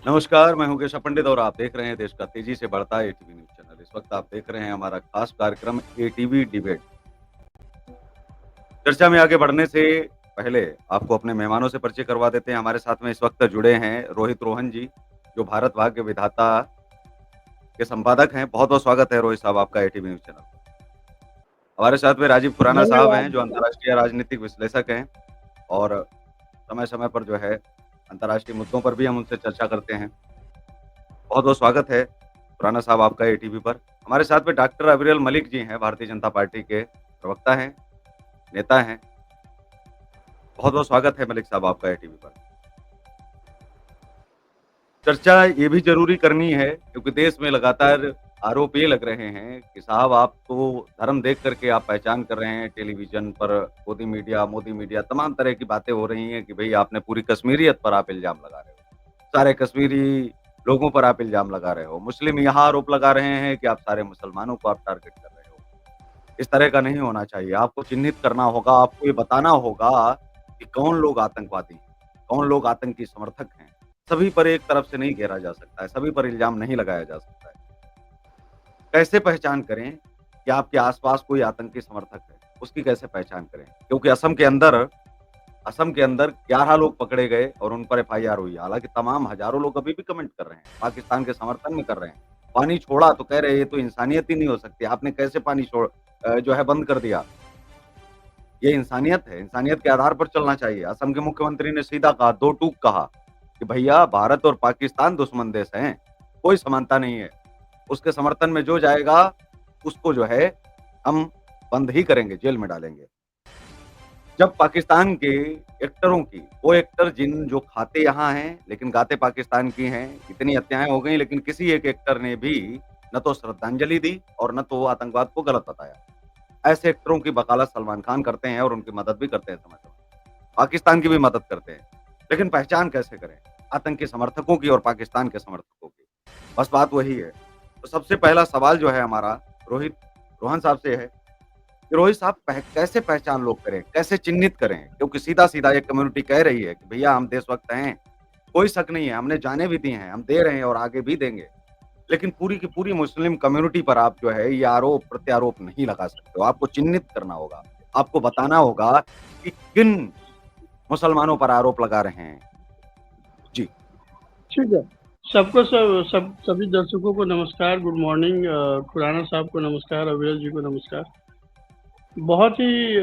नमस्कार, मैं हूँ केशव पंडित और आप देख रहे हैं देश का तेजी से बढ़ता एटीवी न्यूज़ चैनल। इस वक्त आप देख रहे हैं हमारा खास कार्यक्रम एटीवी डिबेट। चर्चा में आगे बढ़ने से पहले आपको अपने मेहमानों से परिचय करवा देते हैं। हमारे साथ में इस वक्त जुड़े हैं रोहित रोहन जी, जो भारत भाग्य विधाता के संपादक हैं। बहुत-बहुत स्वागत है रोहित साहब आपका एटीवी न्यूज़ चैनल पर। हमारे साथ में राजीव खुराना साहब हैं, धन्यवाद। जो अंतर्राष्ट्रीय राजनीतिक विश्लेषक हैं और समय-समय पर जो है अंतर्राष्ट्रीय मुद्दों पर भी हम उनसे चर्चा करते हैं। बहुत-बहुत स्वागत है खुराना साहब आपका एटीवी पर। हमारे साथ में डॉक्टर अविरल मलिक जी हैं, भारतीय जनता पार्टी के प्रवक्ता हैं, नेता हैं। बहुत-बहुत स्वागत है मलिक साहब आपका एटीवी पर। चर्चा ये भी ज़रूरी करनी है क्योंकि देश में लगातार आरोप ये लग रहे हैं कि साहब आप तो धर्म देख कर के आप पहचान कर रहे हैं टेलीविज़न पर, मोदी मीडिया तमाम तरह की बातें हो रही हैं कि भई आपने पूरी कश्मीरियत पर आप इल्ज़ाम लगा रहे हो। सारे कश्मीरी लोगों पर आप इल्ज़ाम लगा रहे हो। मुस्लिम यहाँ आरोप लगा रहे हैं कि आप सारे मुसलमानों को आप टारगेट कर रहे हो। इस तरह का नहीं होना चाहिए। आपको चिन्हित करना होगा, आपको ये बताना होगा कि कौन लोग आतंकवादी हैं, कौन लोग आतंकी समर्थक हैं। सभी पर एक तरफ से नहीं घेरा जा सकता है, सभी पर इल्ज़ाम नहीं लगाया जा सकता है। कैसे पहचान करें कि आपके आस-पास कोई आतंकी समर्थक है? उसकी कैसे पहचान करें? क्योंकि असम के अंदर 11 लोग पकड़े गए और उन पर एफआईआर हुई। हालाँकि तमाम हज़ारों लोग अभी भी कमेंट कर रहे हैं, पाकिस्तान के समर्थन में कर रहे हैं। पानी छोड़ा तो कह रहे हैं ये तो इंसानियत ही नहीं हो सकती। आपने कैसे पानी जो है बंद कर दिया? ये इंसानियत है, इंसानियत के आधार पर चलना चाहिए। असम के मुख्यमंत्री ने सीधा कहा, दो टूक कहा कि भैया भारत और पाकिस्तान दुश्मन देश हैं, कोई समानता नहीं है। उसके समर्थन में जो जाएगा, उसको जो है हम बंद ही करेंगे, जेल में डालेंगे। जब पाकिस्तान के एक्टरों की, वो एक्टर जो खाते यहाँ हैं, लेकिन गाते पाकिस्तान की हैं, इतनी हत्याएँ हो गई लेकिन किसी एक एक्टर ने भी न तो श्रद्धांजलि दी और न तो वो आतंकवाद को गलत बताया। ऐसे एक्टरों की वकालत सलमान खान करते हैं और उनकी मदद भी करते हैं समय-समय। पाकिस्तान की भी मदद करते हैं। लेकिन पहचान कैसे करें? आतंकी समर्थकों की और पाकिस्तान के समर्थकों की। बस बात वही है। तो सबसे पहला सवाल जो है हमारा रोहित रोहन साहब से है कि रोहित साहब कैसे पहचान लोग करें? कैसे चिन्हित करें? क्योंकि सीधा-सीधा एक कम्युनिटी कह रही है कि भैया हम देशभक्त हैं, कोई शक नहीं है, हमने जानें भी दी हैं, हम दे रहे हैं और आगे भी देंगे। लेकिन पूरी की पूरी मुस्लिम कम्युनिटी पर आप जो है ये आरोप-प्रत्यारोप नहीं लगा सकते हो, आपको चिन्हित करना होगा। आपको बताना होगा कि किन मुसलमानों पर आरोप लगा रहे हैं। जी। ठीक है। सबको सभी दर्शकों को नमस्कार, गुड मॉर्निंग। खुराना साहब को नमस्कार, अविरल जी को नमस्कार। बहुत ही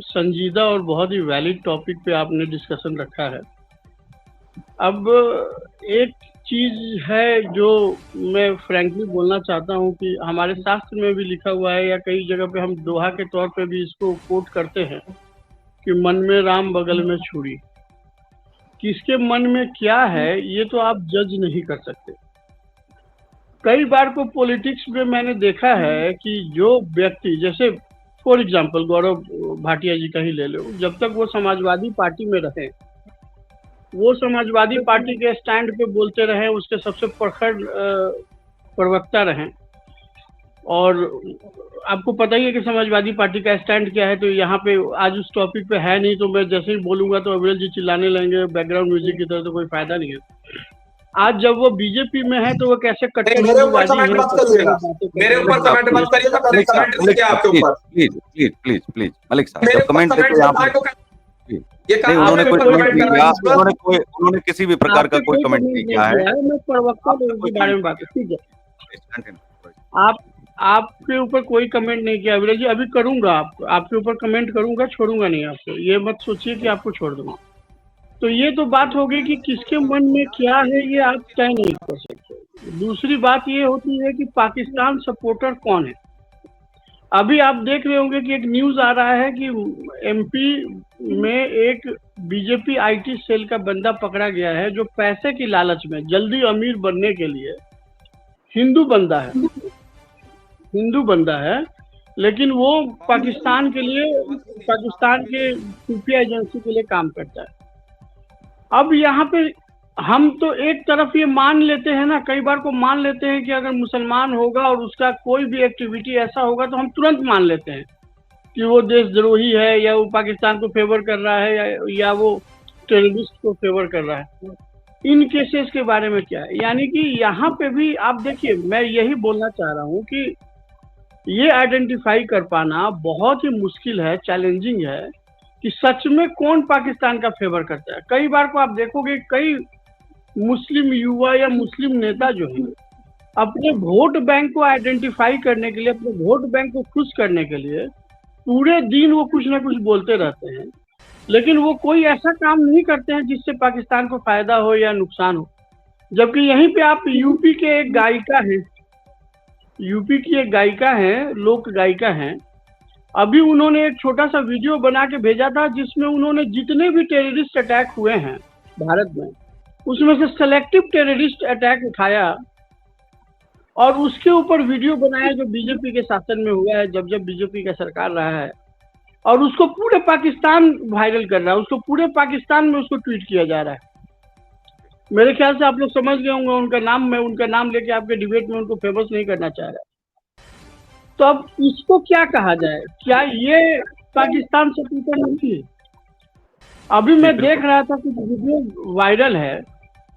संजीदा और बहुत ही वैलिड टॉपिक पे आपने डिस्कशन रखा है। अब एक चीज़ है जो मैं फ्रैंकली बोलना चाहता हूँ कि हमारे शास्त्र में भी लिखा हुआ है या कई जगह पे हम दोहा के तौर पे भी इसको कोट करते हैं कि मन में राम बगल में छुरी। किसके मन में क्या है ये तो आप जज नहीं कर सकते। कई बार को पॉलिटिक्स में मैंने देखा है कि जो व्यक्ति जैसे फॉर एग्जांपल गौरव भाटिया जी का ही ले लो, जब तक वो समाजवादी पार्टी में रहे, वो समाजवादी पार्टी के स्टैंड पे बोलते रहे, उसके सबसे प्रखर प्रवक्ता रहे। और आपको पता ही है कि समाजवादी पार्टी का स्टैंड क्या है। तो यहाँ पे आज उस टॉपिक पे है नहीं, तो मैं जैसे ही बोलूंगा तो अविरल जी चिल्लाने लगेंगे बैकग्राउंड म्यूजिक की तरह, तो कोई फायदा नहीं है। आज जब वो बीजेपी में है तो वो कैसे कट्टर मेरे ऊपर हिंदूवादी कमेंट है, मत कैसे करिएगा। ये बातें मेरे करते ऊपर मलिक साहब कमेंट प्लीज़, मत करिएगा। मैंने मलिक साहब कमेंट नहीं मलिक किया साहब आपके प्लीज़, ऊपर। Please, please, please, please Malik साहब मेरे जब ऊपर कमेंट कमेंट देते हैं करता आप है तो जी, ये नहीं आप उन्होंने मेरे कोई ऊपर कमेंट कमेंट नहीं कर रहे किया, हैं इस पर। उन्होंने किसी भी प्रकार का आपने कोई कोई कमेंट कमेंट नहीं नहीं किया है। किया है, मैं प्रवक्ता आपने लोगों कोई के बारे कमेंट में नहीं बात है, किया। ठीक है। प्लीज़ कंटिन्यू आप आपके ऊपर कोई कमेंट नहीं किया अविरल जी, अभी करूंगा। आपके ऊपर कमेंट करूंगा, छोड़ूंगा नहीं आपको, ये मत सोचिए कि आपको छोड़ दूंगा। तो ये तो बात होगी कि किसके मन में क्या है ये आप तय नहीं कर सकते। दूसरी बात ये होती है कि पाकिस्तान सपोर्टर कौन है। अभी आप देख रहे होंगे कि एक न्यूज आ रहा है कि एमपी में एक बीजेपी आईटी सेल का बंदा पकड़ा गया है, जो पैसे की लालच में जल्दी अमीर बनने के लिए हिंदू बंदा है, हिंदू बंदा है, लेकिन वो पाकिस्तान के लिए, पाकिस्तान के खुफिया एजेंसी के लिए काम करता है। अब यहाँ पे हम तो एक तरफ ये मान लेते हैं ना, कई बार को मान लेते हैं कि अगर मुसलमान होगा और उसका कोई भी एक्टिविटी ऐसा होगा तो हम तुरंत मान लेते हैं कि वो देशद्रोही है, या वो पाकिस्तान को फेवर कर रहा है, या वो टेररिस्ट को फेवर कर रहा है। इन केसेस के बारे में क्या है? यानी कि यहाँ पे भी आप देखिए, मैं यही बोलना चाह रहा हूँ कि ये आइडेंटिफाई कर पाना बहुत ही मुश्किल है, चैलेंजिंग है कि सच में कौन पाकिस्तान का फेवर करता है। कई बार को आप देखोगे, कई मुस्लिम युवा या मुस्लिम नेता जो हैं, अपने वोट बैंक को आइडेंटिफाई करने के लिए, अपने वोट बैंक को खुश करने के लिए पूरे दिन वो कुछ ना कुछ बोलते रहते हैं, लेकिन वो कोई ऐसा काम नहीं करते हैं जिससे पाकिस्तान को फायदा हो या नुकसान हो। जबकि यहीं पे आप यूपी के एक गायिका हैं, यूपी की एक गायिका हैं, लोक गायिका हैं, अभी उन्होंने एक छोटा सा वीडियो बना के भेजा था जिसमें उन्होंने जितने भी टेररिस्ट अटैक हुए हैं भारत में, उसमें से सेलेक्टिव टेररिस्ट अटैक उठाया और उसके ऊपर वीडियो बनाया जो बीजेपी के शासन में हुआ है, जब जब बीजेपी का सरकार रहा है, और उसको पूरे पाकिस्तान वायरल कर रहा है, उसको पूरे पाकिस्तान में उसको ट्वीट किया जा रहा है। मेरे ख्याल से आप लोग समझ गए होंगे उनका नाम, मैं उनका नाम लेके आपके डिबेट में उनको फेमस नहीं करना चाह रहा। तो अब इसको क्या कहा जाए? क्या ये पाकिस्तान से पीछे नहीं है? अभी जी, मैं देख बिल्कुल। रहा था कुछ वीडियो वायरल है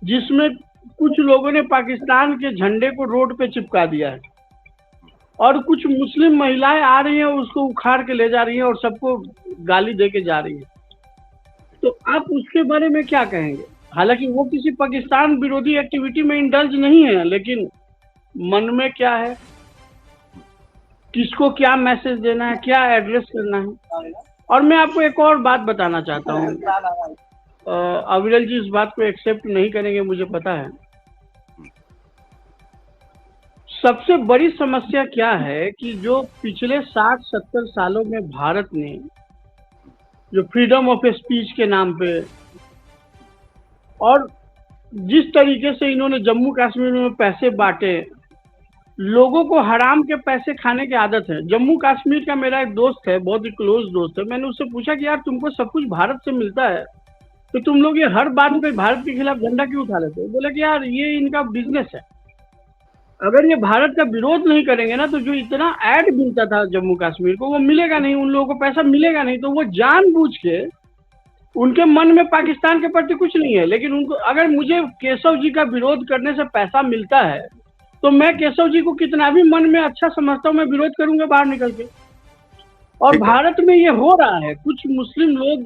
जिसमें कुछ लोगों ने पाकिस्तान के झंडे को रोड पे चिपका दिया है और कुछ मुस्लिम महिलाएं आ रही हैं, उसको उखाड़ के ले जा रही हैं और सबको गाली दे के जा रही हैं। तो आप उसके बारे में क्या कहेंगे? हालांकि वो किसी पाकिस्तान विरोधी एक्टिविटी में इंडल्ज नहीं है, लेकिन मन में क्या है, किसको क्या मैसेज देना है, क्या एड्रेस करना है। और मैं आपको एक और बात बताना चाहता हूँ, अविरल जी इस बात को एक्सेप्ट नहीं करेंगे मुझे पता है। सबसे बड़ी समस्या क्या है कि जो पिछले 60-70 सालों में भारत ने जो फ्रीडम ऑफ स्पीच के नाम पे और जिस तरीके से इन्होंने जम्मू कश्मीर में पैसे बांटे, लोगों को हराम के पैसे खाने की आदत है। जम्मू कश्मीर का मेरा एक दोस्त है, बहुत ही क्लोज दोस्त है, मैंने उससे पूछा कि यार तुमको सब कुछ भारत से मिलता है, तो तुम लोग ये हर बात पे भारत के खिलाफ झंडा क्यों उठा लेते हो? बोला कि यार ये इनका बिजनेस है, अगर ये भारत का विरोध नहीं करेंगे ना तो जो इतना ऐड मिलता था जम्मू कश्मीर को वो मिलेगा नहीं, उन लोगों को पैसा मिलेगा नहीं, तो वो जानबूझ के, उनके मन में पाकिस्तान के प्रति कुछ नहीं है, लेकिन उनको, अगर मुझे केशव जी का विरोध करने से पैसा मिलता है तो मैं केशव जी को कितना भी मन में अच्छा समझता हूँ, मैं विरोध करूंगा बाहर निकल के। और ठीक है। भारत में ये हो रहा है, कुछ मुस्लिम लोग,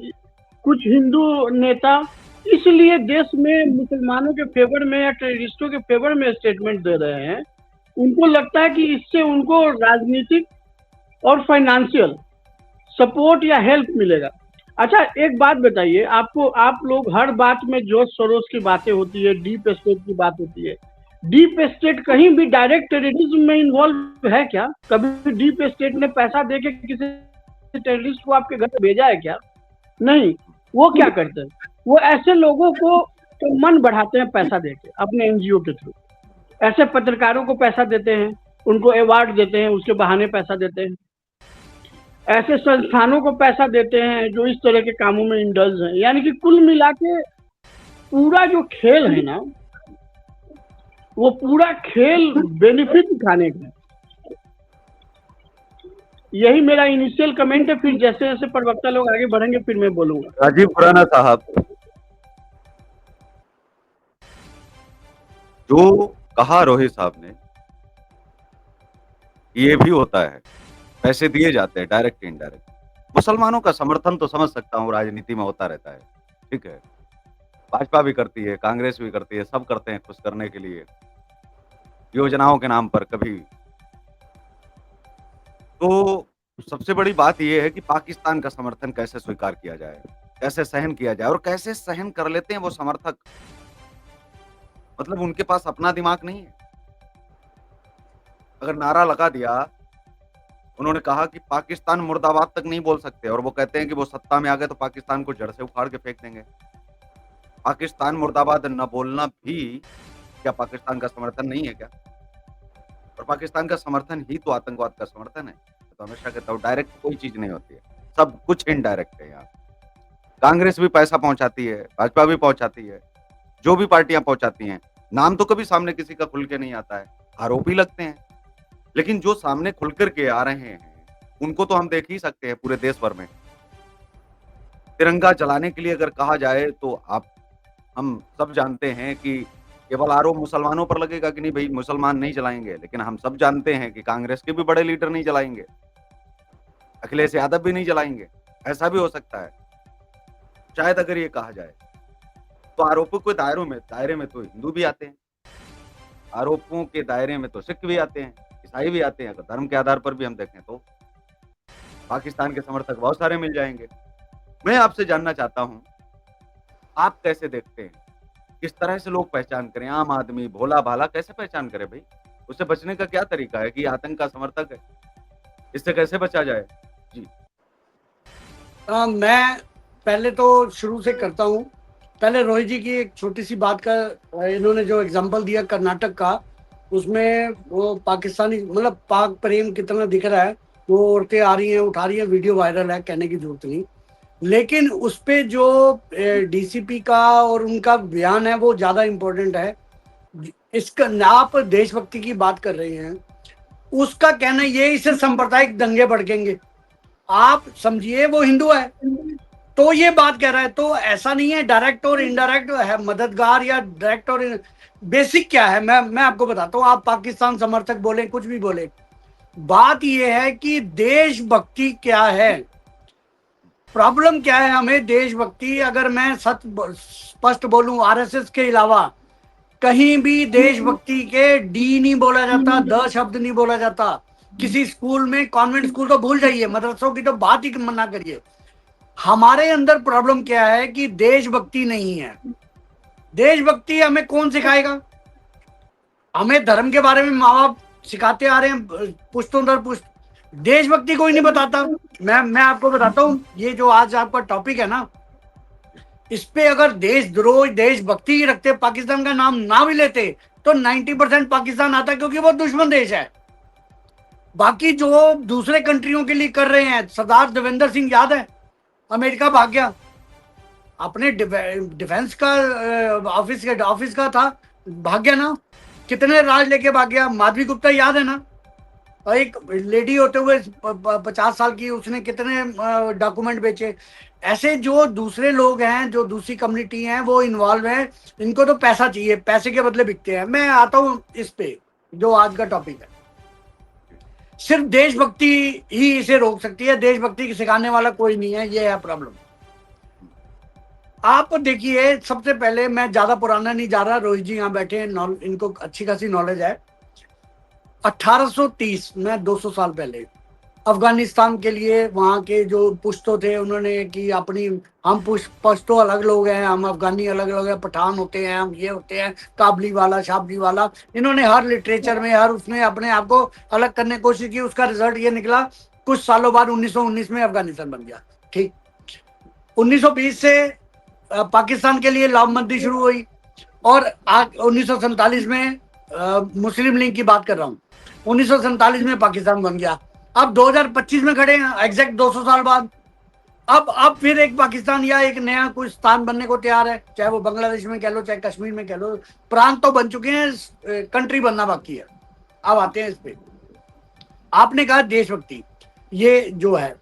कुछ हिंदू नेता इसलिए देश में मुसलमानों के फेवर में या टेररिस्टों के फेवर में स्टेटमेंट दे रहे हैं, उनको लगता है कि इससे उनको राजनीतिक और फाइनेंशियल सपोर्ट या हेल्प मिलेगा। अच्छा एक बात बताइए, आपको, आप लोग हर बात में जॉर्ज सोरोस की बातें होती है, डीप स्टेट की बात होती है, डीप स्टेट कहीं भी डायरेक्ट टेररिज्म में इन्वॉल्व है क्या? कभी डीप स्टेट ने पैसा देके किसी टेररिस्ट को आपके घर पे भेजा है क्या? नहीं। वो क्या करते हैं, वो ऐसे लोगों को तो मन बढ़ाते हैं पैसा देके अपने एनजीओ के थ्रू, ऐसे पत्रकारों को पैसा देते हैं, उनको अवार्ड देते हैं, उसके बहाने पैसा देते हैं, ऐसे संस्थानों को पैसा देते हैं जो इस तरह के कामों में इंडल्ज हैं। यानी कि कुल मिला के पूरा जो खेल है ना, वो पूरा खेल बेनिफिट उठाने का है। यही मेरा इनिशियल कमेंट है, फिर जैसे जैसे प्रवक्ता लोग आगे बढ़ेंगे फिर मैं बोलूंगा। राजीव खुराना साहब, जो कहा रोहित साहब ने, ये भी होता है, पैसे दिए जाते हैं डायरेक्ट इनडायरेक्ट। मुसलमानों का समर्थन तो समझ सकता हूँ, राजनीति में होता रहता है, ठीक है। भाजपा भी करती है, कांग्रेस भी करती है, सब करते हैं खुश करने के लिए, योजनाओं के नाम पर कभी। तो सबसे बड़ी बात ये है कि पाकिस्तान का समर्थन कैसे स्वीकार किया जाए, कैसे सहन किया जाए, और कैसे सहन कर लेते हैं वो समर्थक। मतलब उनके पास अपना दिमाग नहीं है। अगर नारा लगा दिया, उन्होंने कहा कि पाकिस्तान मुर्दाबाद तक नहीं बोल सकते, और वो कहते हैं कि वो सत्ता में आ गए तो पाकिस्तान को जड़ से उखाड़ के फेंक देंगे। पाकिस्तान मुर्दाबाद न बोलना भी क्या पाकिस्तान का समर्थन नहीं है क्या? और पाकिस्तान का समर्थन ही तो आतंकवाद का समर्थन है। तो हमेशा कहता हूँ, डायरेक्ट कोई चीज़ नहीं होती है, सब कुछ इनडायरेक्ट है यहाँ। कांग्रेस भी पैसा पहुँचाती है, भाजपा भी पहुँचाती है, जो भी पार्टियाँ पहुँचाती हैं, नाम तो कभी सामने किसी का खुल के नहीं आता है, आरोपी लगते हैं। लेकिन जो सामने खुल कर के आ रहे हैं, उनको तो हम देख ही सकते हैं पूरे देश भर में। तिरंगा जलाने के लिए अगर कहा जाए तो आप हम सब जानते हैं कि केवल आरोप मुसलमानों पर लगेगा कि नहीं भई मुसलमान नहीं चलाएँगे, लेकिन हम सब जानते हैं कि कांग्रेस के भी बड़े लीडर नहीं चलाएँगे, अखिलेश यादव भी नहीं चलाएँगे, ऐसा भी हो सकता है, शायद अगर ये कहा जाए। तो आरोपों के दायरे में तो हिंदू भी आते हैं, आरोपों के दायरे में तो सिख भी आते हैं, ईसाई भी आते हैं, अगर धर्म के आधार पर भी हम देखें तो, पाकिस्तान के समर्थक बहुत सारे मिल जाएँगे। मैं आपसे जानना चाहता हूँ, आप कैसे देखते हैं? किस तरह से लोग पहचान करें? आम आदमी, भोला-भाला कैसे पहचान करे भई? उससे बचने का क्या तरीका है कि ये आतंक का समर्थक है? इससे कैसे बचा जाए? जी। मैं पहले तो शुरू से करता हूँ। पहले रोहित जी की एक छोटी-सी बात का इन्होंने जो एग्ज़ाम्पल दिया कर्नाटक का, उसमें वो पाकिस्तानी मतलब पाक प्रेम कितना दिख रहा है, वो औरतें आ रही हैं, उठा रही हैं, वीडियो वायरल है, कहने की ज़रूरत नहीं। लेकिन उसपे जो डीसीपी का और उनका बयान है, वो ज़्यादा इम्पोर्टेंट है। इसका आप देशभक्ति की बात कर रहे हैं, उसका कहना ये इससे सांप्रदायिक दंगे भड़केंगे। आप समझिए वो हिंदू है, तो ये बात कह रहा है, तो ऐसा नहीं है डायरेक्ट और इनडायरेक्ट है, मददगार या डायरेक्ट और बेसिक क्या है, मैं आपको बताता हूँ। आप पाकिस्तान समर्थक बोले, कुछ भी बोले, बात ये है कि देशभक्ति क्या है, प्रॉब्लम क्या है। हमें देशभक्ति, अगर मैं स्पष्ट बोलूं, आरएसएस के अलावा कहीं भी देशभक्ति के डी नहीं बोला जाता, द शब्द नहीं बोला जाता। किसी स्कूल में, कॉन्वेंट स्कूल तो भूल जाइए, मदरसों की तो बात ही मना करिए। हमारे अंदर प्रॉब्लम क्या है कि देशभक्ति नहीं है। देशभक्ति हमें कौन सिखाएगा? हमें धर्म के बारे में माँ बाप सिखाते आ रहे हैं, पुश्तों दर पुश्त। देशभक्ति कोई नहीं बताता। मैं आपको बताता हूँ, ये जो आज आपका टॉपिक है ना, इस पे अगर देशद्रोह, देशभक्ति ही रखते, पाकिस्तान का नाम ना भी लेते, तो 90% पाकिस्तान आता, क्योंकि वो दुश्मन देश है। बाकी जो दूसरे कंट्रियों के लिए कर रहे हैं, सरदार देवेंद्र सिंह याद है, अमेरिका भाग गया, अपने डिफेंस का ऑफिस का था, भाग गया ना। कितने राज लेके भाग गया, माधवी गुप्ता याद है ना, और एक लेडी होते हुए 50 साल की, उसने कितने डॉक्यूमेंट बेचे। ऐसे जो दूसरे लोग हैं, जो दूसरी कम्युनिटी हैं, वो इन्वॉल्व हैं, इनको तो पैसा चाहिए, पैसे के बदले बिकते हैं। मैं आता हूँ इस पे, जो आज का टॉपिक है। सिर्फ देशभक्ति ही इसे रोक सकती है, देशभक्ति सिखाने वाला कोई नहीं है, ये है प्रॉब्लम। आप देखिए, सबसे पहले, मैं ज्यादा पुराना नहीं जा रहा, रोहित जी यहाँ बैठे हैं, इनको अच्छी खासी नॉलेज है। 1830 में 200 साल पहले अफगानिस्तान के लिए वहाँ के जो पुश्तो थे, उन्होंने कि अपनी, हम पश्तो अलग लोग हैं, हम अफगानी अलग अलग है, पठान होते हैं, हम ये होते हैं, काबली वाला, शाबली वाला। इन्होंने हर लिटरेचर में, हर उसमें अपने आप को अलग करने की कोशिश की। उसका रिजल्ट ये निकला, कुछ सालों बाद 1919 में अफगानिस्तान बन गया। ठीक, 1920 से पाकिस्तान के लिए लामबंदी शुरू हुई, और 1947 में मुस्लिम लीग की बात कर रहा हूँ, 1947 में पाकिस्तान बन गया। अब 2025 में खड़े हैं, एग्जैक्ट 200 साल बाद। अब फिर एक पाकिस्तान या एक नया कोई स्थान बनने को तैयार है, चाहे वो बांग्लादेश में कह लो, चाहे कश्मीर में कह लो। प्रांत तो बन चुके हैं, कंट्री बनना बाकी है। अब आते हैं इस पे, आपने कहा देशभक्ति, ये जो है,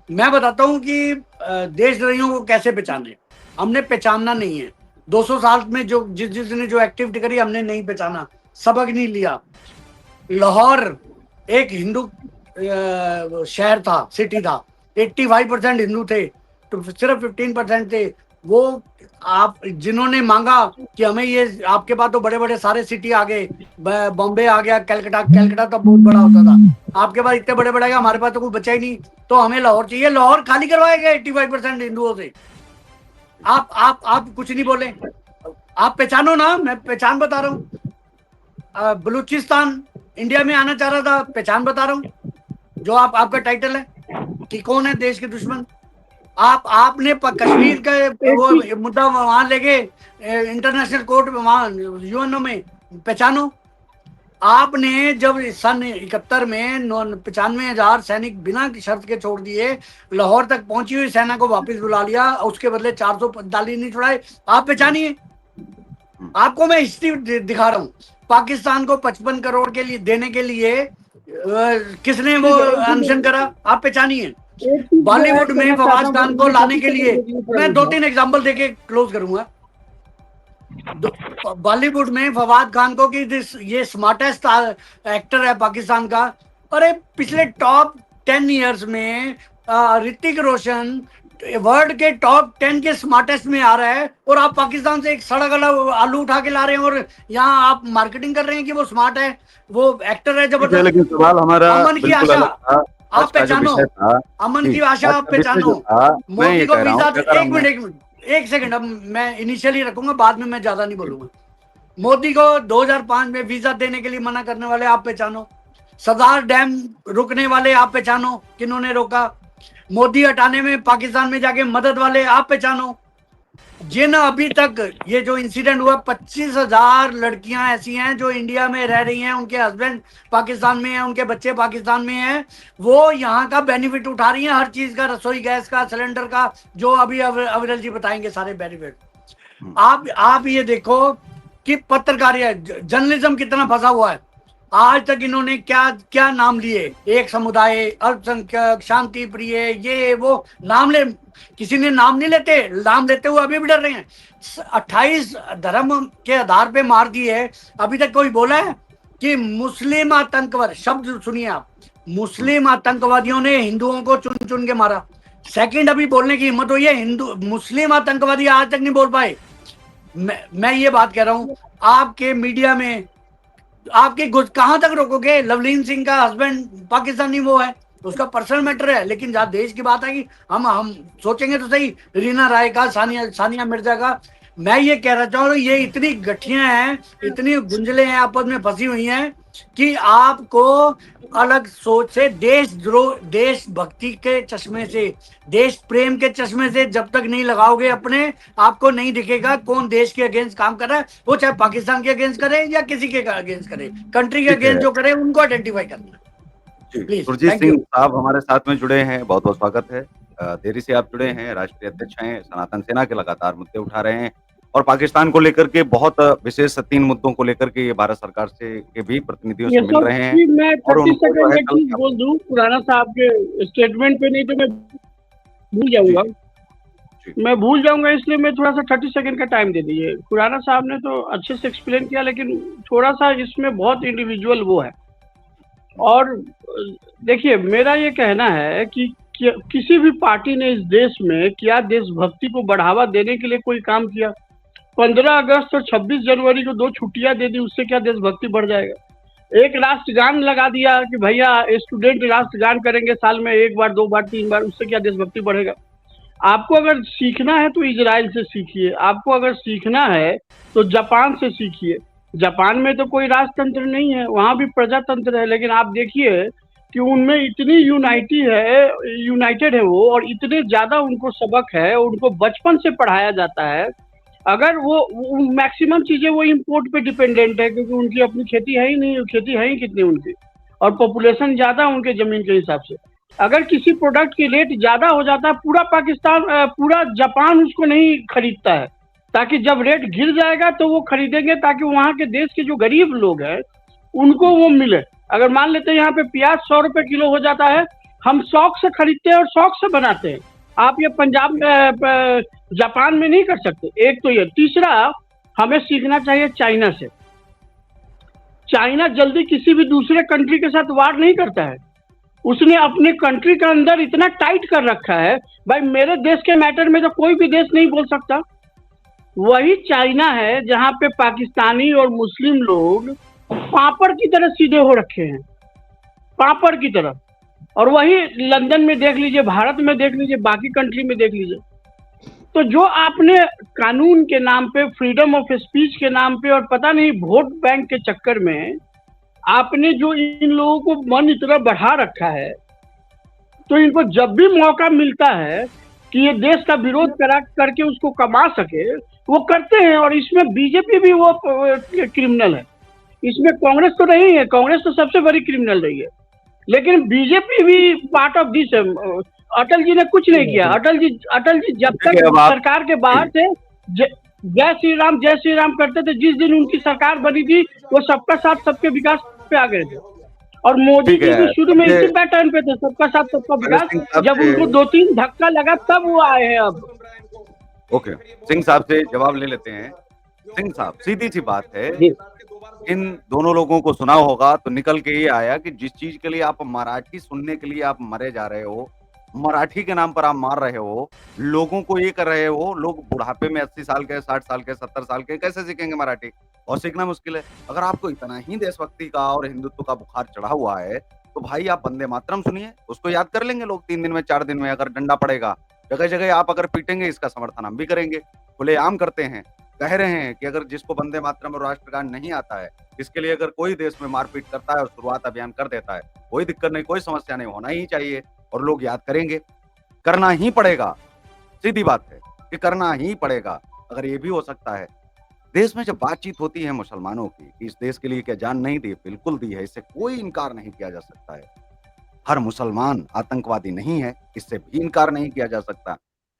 मैं बताता हूं कि देशद्रोहियों को कैसे पहचाने। हमने पहचानना नहीं है। 200 साल में जो जिसने जो एक्टिविटी करी, हमने नहीं पहचाना, सबक नहीं लिया। लाहौर एक हिंदू शहर था, सिटी था, 85% हिंदू थे, तो सिर्फ 15% थे। वो आप जिन्होंने मांगा कि हमें ये, आपके पास तो बड़े बड़े सारे सिटी आ गए, बॉम्बे आ गया, कलकत्ता तो बहुत बड़ा होता था, आपके पास इतने बड़े बड़े, हमारे पास तो कुछ बचा ही नहीं, तो हमें लाहौर चाहिए। लाहौर खाली करवाया गया 85% हिंदुओं से। आप कुछ नहीं बोले। आप पहचानो ना, मैं पहचान बता रहा हूँ। बलूचिस्तान इंडिया में आना चाह रहा था, पहचान बता रहा हूँ, जो आपका टाइटल है कि कौन है देश के दुश्मन। आपने कश्मीर का वो मुद्दा वहां ले गए इंटरनेशनल कोर्ट में, वहां यूएनओ में, पहचानो। आपने जब सन 71 में 95,000 सैनिक बिना शर्त के छोड़ दिए, लाहौर तक पहुंची हुई सेना को वापस बुला लिया, उसके बदले 445 नहीं छुड़ाए, आप पहचानिए। आपको मैं हिस्ट्री दिखा रहा हूँ। पाकिस्तान को 55 करोड़ के लिए देने के लिए किसने वो अनशन करा, आप पहचानिए। बॉलीवुड में फवाद खान को लाने के लिए, मैं 2-3 एग्जांपल देके क्लोज करूंगा। बॉलीवुड में फवाद खान को कि ये स्मार्टेस्ट एक्टर है पाकिस्तान का। अरे पिछले टॉप 10 इयर्स में ऋतिक रोशन वर्ल्ड के टॉप 10 के स्मार्टेस्ट में आ रहा है, और आप पाकिस्तान से एक सड़क वाला आलू उठा के ला रहे हैं और यहाँ आप मार्केटिंग कर रहे हैं कि वो स्मार्ट है, वो एक्टर है जबरदस्त। लेकिन सवाल हमारा अमन की बिल्कुल आशा अलग था। आप आज का जो पहचानो, विषय था अमन जी, की आशा आज आप का विषय पहचानो। जो था, मैं मोदी ये को कह रहा हूँ वीजा, कि अगर एक मिनट एक मिनट एक सेकंड, अब मैं इनिशियली रखूंगा, बाद में मैं ज्यादा नहीं बोलूंगा। मोदी को 2005 में वीजा देने के लिए मना करने वाले आप पहचानो। सरदार डैम रुकने वाले आप पहचानो, किन्होंने रोका। मोदी हटाने में पाकिस्तान में जाके मदद वाले आप पहचानो। जिन अभी तक ये जो इंसिडेंट हुआ, 25,000 लड़कियां ऐसी हैं जो इंडिया में रह रही हैं, उनके हस्बैंड पाकिस्तान में हैं, उनके बच्चे पाकिस्तान में हैं, वो यहाँ का बेनिफिट उठा रही हैं, हर चीज का, रसोई गैस का, सिलेंडर का, जो अभी अविरल जी बताएंगे सारे बेनिफिट। आप ये देखो कि पत्रकारिता, जर्नलिज्म कितना फंसा हुआ है। आज तक इन्होंने क्या क्या नाम लिए, एक समुदाय, अल्पसंख्यक, शांति प्रिय, ये वो नाम ले, किसी ने नाम नहीं लेते, नाम लेते हुए अभी भी डर रहे हैं। 28 धर्म के आधार पे मार दिए, अभी तक कोई बोला है कि मुस्लिम आतंकवाद, शब्द सुनिए आप, मुस्लिम आतंकवादियों ने हिंदुओं को चुन चुन के मारा। सेकंड अभी बोलने की हिम्मत हुई है, हिंदू मुस्लिम आतंकवादी आज तक नहीं बोल पाए। मैं ये बात कह रहा हूं, आपके मीडिया में आपके कहां तक रोकोगे? लवलीन सिंह का हस्बैंड पाकिस्तानी वो है, उसका पर्सनल मैटर है, लेकिन जहां देश की बात आएगी हम सोचेंगे तो सही, रीना राय का, सानिया मिर्जा का। मैं ये कह रहा चाहूँ, ये इतनी गठियां हैं, इतनी गुंजले हैं, आपस में फंसी हुई हैं कि आपको अलग सोच से, देशद्रोह, देशभक्ति के चश्मे से, देश प्रेम के चश्मे से जब तक नहीं लगाओगे अपने, आपको नहीं दिखेगा कौन देश के अगेंस्ट काम कर रहा है। वो चाहे पाकिस्तान के अगेंस्ट करे या किसी के अगेंस्ट करे, कंट्री के ठीक है अगेंस्ट जो करे उनको आइडेंटिफाई करना। जी। Please, Surjit thank you. Singh साहब हमारे साथ में जुड़े हैं, बहुत बहुत स्वागत है। देरी से आप जुड़े हैं, राष्ट्रीय अध्यक्ष हैं, सनातन सेना के लगातार मुद्दे उठा रहे हैं और पाकिस्तान को लेकर के बहुत विशेष 3 मुद्दों को लेकर के ये भारत सरकार से के भी प्रतिनिधियों ये से मिल सब रहे हैं चीज मैं और 30 उनको जो सेकंड है एक कल चीज बोल दूं खुराना साहब के स्टेटमेंट पे, नहीं तो मैं भूल जी, जाऊंगा। जी। मैं भूल जाऊंगा, इसलिए मैं थोड़ा सा 30 सेकंड का टाइम दे दीजिए। खुराना साहब ने तो अच्छे से एक्सप्लेन किया, लेकिन थोड़ा सा इसमें बहुत इंडिविजुअल वो है। और देखिए, मेरा ये कहना है कि किसी भी पार्टी ने इस देश में क्या देशभक्ति को बढ़ावा देने के लिए कोई काम किया? 15 अगस्त और 26 जनवरी को 2 छुट्टियां दे दी, उससे क्या देशभक्ति बढ़ जाएगा? एक राष्ट्रगान लगा दिया कि भैया स्टूडेंट राष्ट्रगान करेंगे साल में 1 बार, 2 बार, 3 बार, उससे क्या देशभक्ति बढ़ेगा? आपको अगर सीखना है तो इजराइल से सीखिए, आपको अगर सीखना है तो जापान से सीखिए। जापान में तो कोई राजतंत्र नहीं है, वहां भी प्रजातंत्र है, लेकिन आप देखिए कि उनमें इतनी यूनाइटेड है वो, और इतने ज्यादा उनको सबक है, उनको बचपन से पढ़ाया जाता है। अगर वो मैक्सिमम चीजें वो इम्पोर्ट पे डिपेंडेंट है, क्योंकि उनकी अपनी खेती है ही नहीं, खेती है ही कितनी उनकी, और पॉपुलेशन ज्यादा उनके जमीन के हिसाब से। अगर किसी प्रोडक्ट की रेट ज्यादा हो जाता है, पूरा पाकिस्तान, पूरा जापान उसको नहीं खरीदता है, ताकि जब रेट गिर जाएगा तो वो खरीदेंगे, ताकि वहां के देश के जो गरीब लोग हैं उनको वो मिले। अगर मान लेते हैं यहाँ पे प्याज 100 रुपए किलो हो जाता है, हम शौक से खरीदते हैं और शौक से बनाते हैं। आप ये पंजाब में, जापान में नहीं कर सकते। एक तो ये, तीसरा हमें सीखना चाहिए चाइना से। चाइना जल्दी किसी भी दूसरे कंट्री के साथ वार नहीं करता है, उसने अपने कंट्री के अंदर इतना टाइट कर रखा है, भाई मेरे देश के मैटर में तो कोई भी देश नहीं बोल सकता। वही चाइना है जहां पे पाकिस्तानी और मुस्लिम लोग पापड़ की तरह सीधे हो रखे हैं, पापड़ की तरह। और वही लंदन में देख लीजिए, भारत में देख लीजिए, बाकी कंट्री में देख लीजिए। तो जो आपने कानून के नाम पे, फ्रीडम ऑफ स्पीच के नाम पे, और पता नहीं वोट बैंक के चक्कर में आपने जो इन लोगों को मन इतना बढ़ा रखा है, तो इनको जब भी मौका मिलता है कि ये देश का विरोध करके उसको कमा सके, वो करते हैं। और इसमें बीजेपी भी वो क्रिमिनल है, इसमें कांग्रेस तो नहीं है, कांग्रेस तो सबसे बड़ी क्रिमिनल रही है, लेकिन बीजेपी भी पार्ट ऑफ दिस है। अटल जी ने कुछ नहीं किया। अटल जी जब तक सरकार के बाहर थे, जय श्री राम करते थे। जिस दिन उनकी सरकार बनी थी, वो सबका साथ सबके विकास पे आ गए थे। और मोदी जी भी शुरू में इसी पैटर्न पे थे, सबका साथ सबका विकास। जब उनको 2-3 धक्का लगा तब वो आए हैं अब। ओके, सिंह साहब से जवाब ले लेते हैं। सिंह साहब, सीधी-सी बात है, जी। इन दोनों लोगों को सुना होगा तो निकल के ये आया कि जिस चीज़ के लिए आप मराठी सुनने के लिए आप मरे जा रहे हो, मराठी के नाम पर आप मार रहे हो, लोगों को ये कर रहे हो, लोग बुढ़ापे में 80 साल के, 60 साल के, 70 साल के कैसे सीखेंगे मराठी? और सीखना मुश्किल है। अगर आपको इतना ही देशभक्ति का और हिंदुत्व का बुखार चढ़ा हुआ है, तो भाई आप वंदे मातरम सुनिए, उसको याद कर लेंगे लोग 3 दिन में, 4 दिन में अगर डंडा पड़ेगा। जगह-जगह आप अगर पीटेंगे इसका समर्थन हम भी करेंगे, खुलेआम करते हैं। कह रहे हैं कि अगर जिसको वंदे मातरम और राष्ट्रगान नहीं आता है, इसके लिए अगर कोई देश में मारपीट करता है और शुरुआत अभियान कर देता है, कोई दिक्कत नहीं, कोई समस्या नहीं, होना ही चाहिए और लोग याद करेंगे। करना ही पड़ेगा, सीधी बात है कि करना ही पड़ेगा। अगर ये भी हो सकता है, देश में जब बातचीत होती है मुसलमानों की कि इस देश के लिए क्या जान नहीं दी, बिल्कुल दी है, इससे कोई इनकार नहीं किया जा सकता है। हर मुसलमान आतंकवादी नहीं है, इससे भी इनकार नहीं किया जा सकता।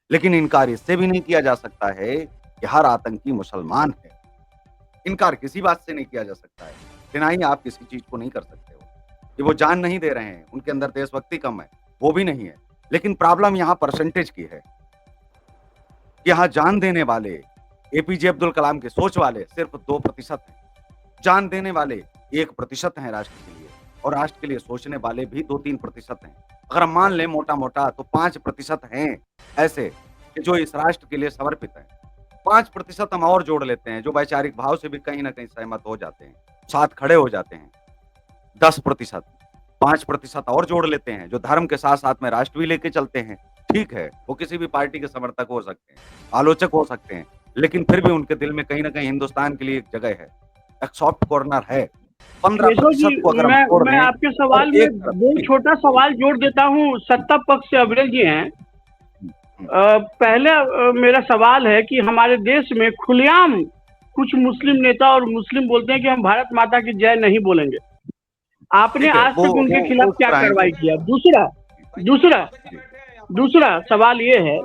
लेकिन इनकार इससे भी नहीं किया जा सकता है कि हर आतंकी मुसलमान है। इनकार किसी बात से नहीं किया जा सकता है। डिनाई आप किसी चीज़ को नहीं कर सकते हो। कि वो जान नहीं दे रहे हैं, उनके अंदर देशभक्ति कम है, वो भी नहीं है। लेकिन प्रॉब्लम यहाँ परसेंटेज की है। कि यहाँ जान देने वाले, एपीजे अब्दुल कलाम की सोच वाले सिर्फ 2% हैं। जान देने वाले 1% हैं राष्ट्र के लिए और राष्ट्र के लिए सोचने वाले भी 2-3% हैं। अगर हम मान लें मोटा-मोटा तो 5% हैं ऐसे कि जो इस राष्ट्र के लिए समर्पित हैं। 5% हम और जोड़ लेते हैं जो वैचारिक भाव से भी कहीं न कहीं सहमत हो जाते हैं, साथ खड़े हो जाते हैं। 10%, 5% और जोड़ लेते हैं जो धर्म के साथ-साथ में राष्ट्र भी लेके चलते हैं। ठीक है, वो किसी भी पार्टी के समर्थक हो सकते हैं, आलोचक हो सकते हैं, लेकिन फिर भी उनके दिल में कहीं न कहीं हिंदुस्तान के लिए एक जगह है, एक सॉफ्ट कॉर्नर है। केशव जी, 15% को अगर हम छोड़ मैं दें आपके सवाल और में एक तरफ दो छोटा सवाल जोड़ देता हूँ। सत्ता पक्ष से अविरल जी हैं। पहले मेरा सवाल है कि हमारे देश में खुलेआम कुछ मुस्लिम नेता और मुस्लिम बोलते हैं कि हम भारत माता की जय नहीं बोलेंगे। आपने ठीक है, आज तक उनके वो खिलाफ क्या कराएँगे। कार्रवाई किया? दूसरा सवाल ये है,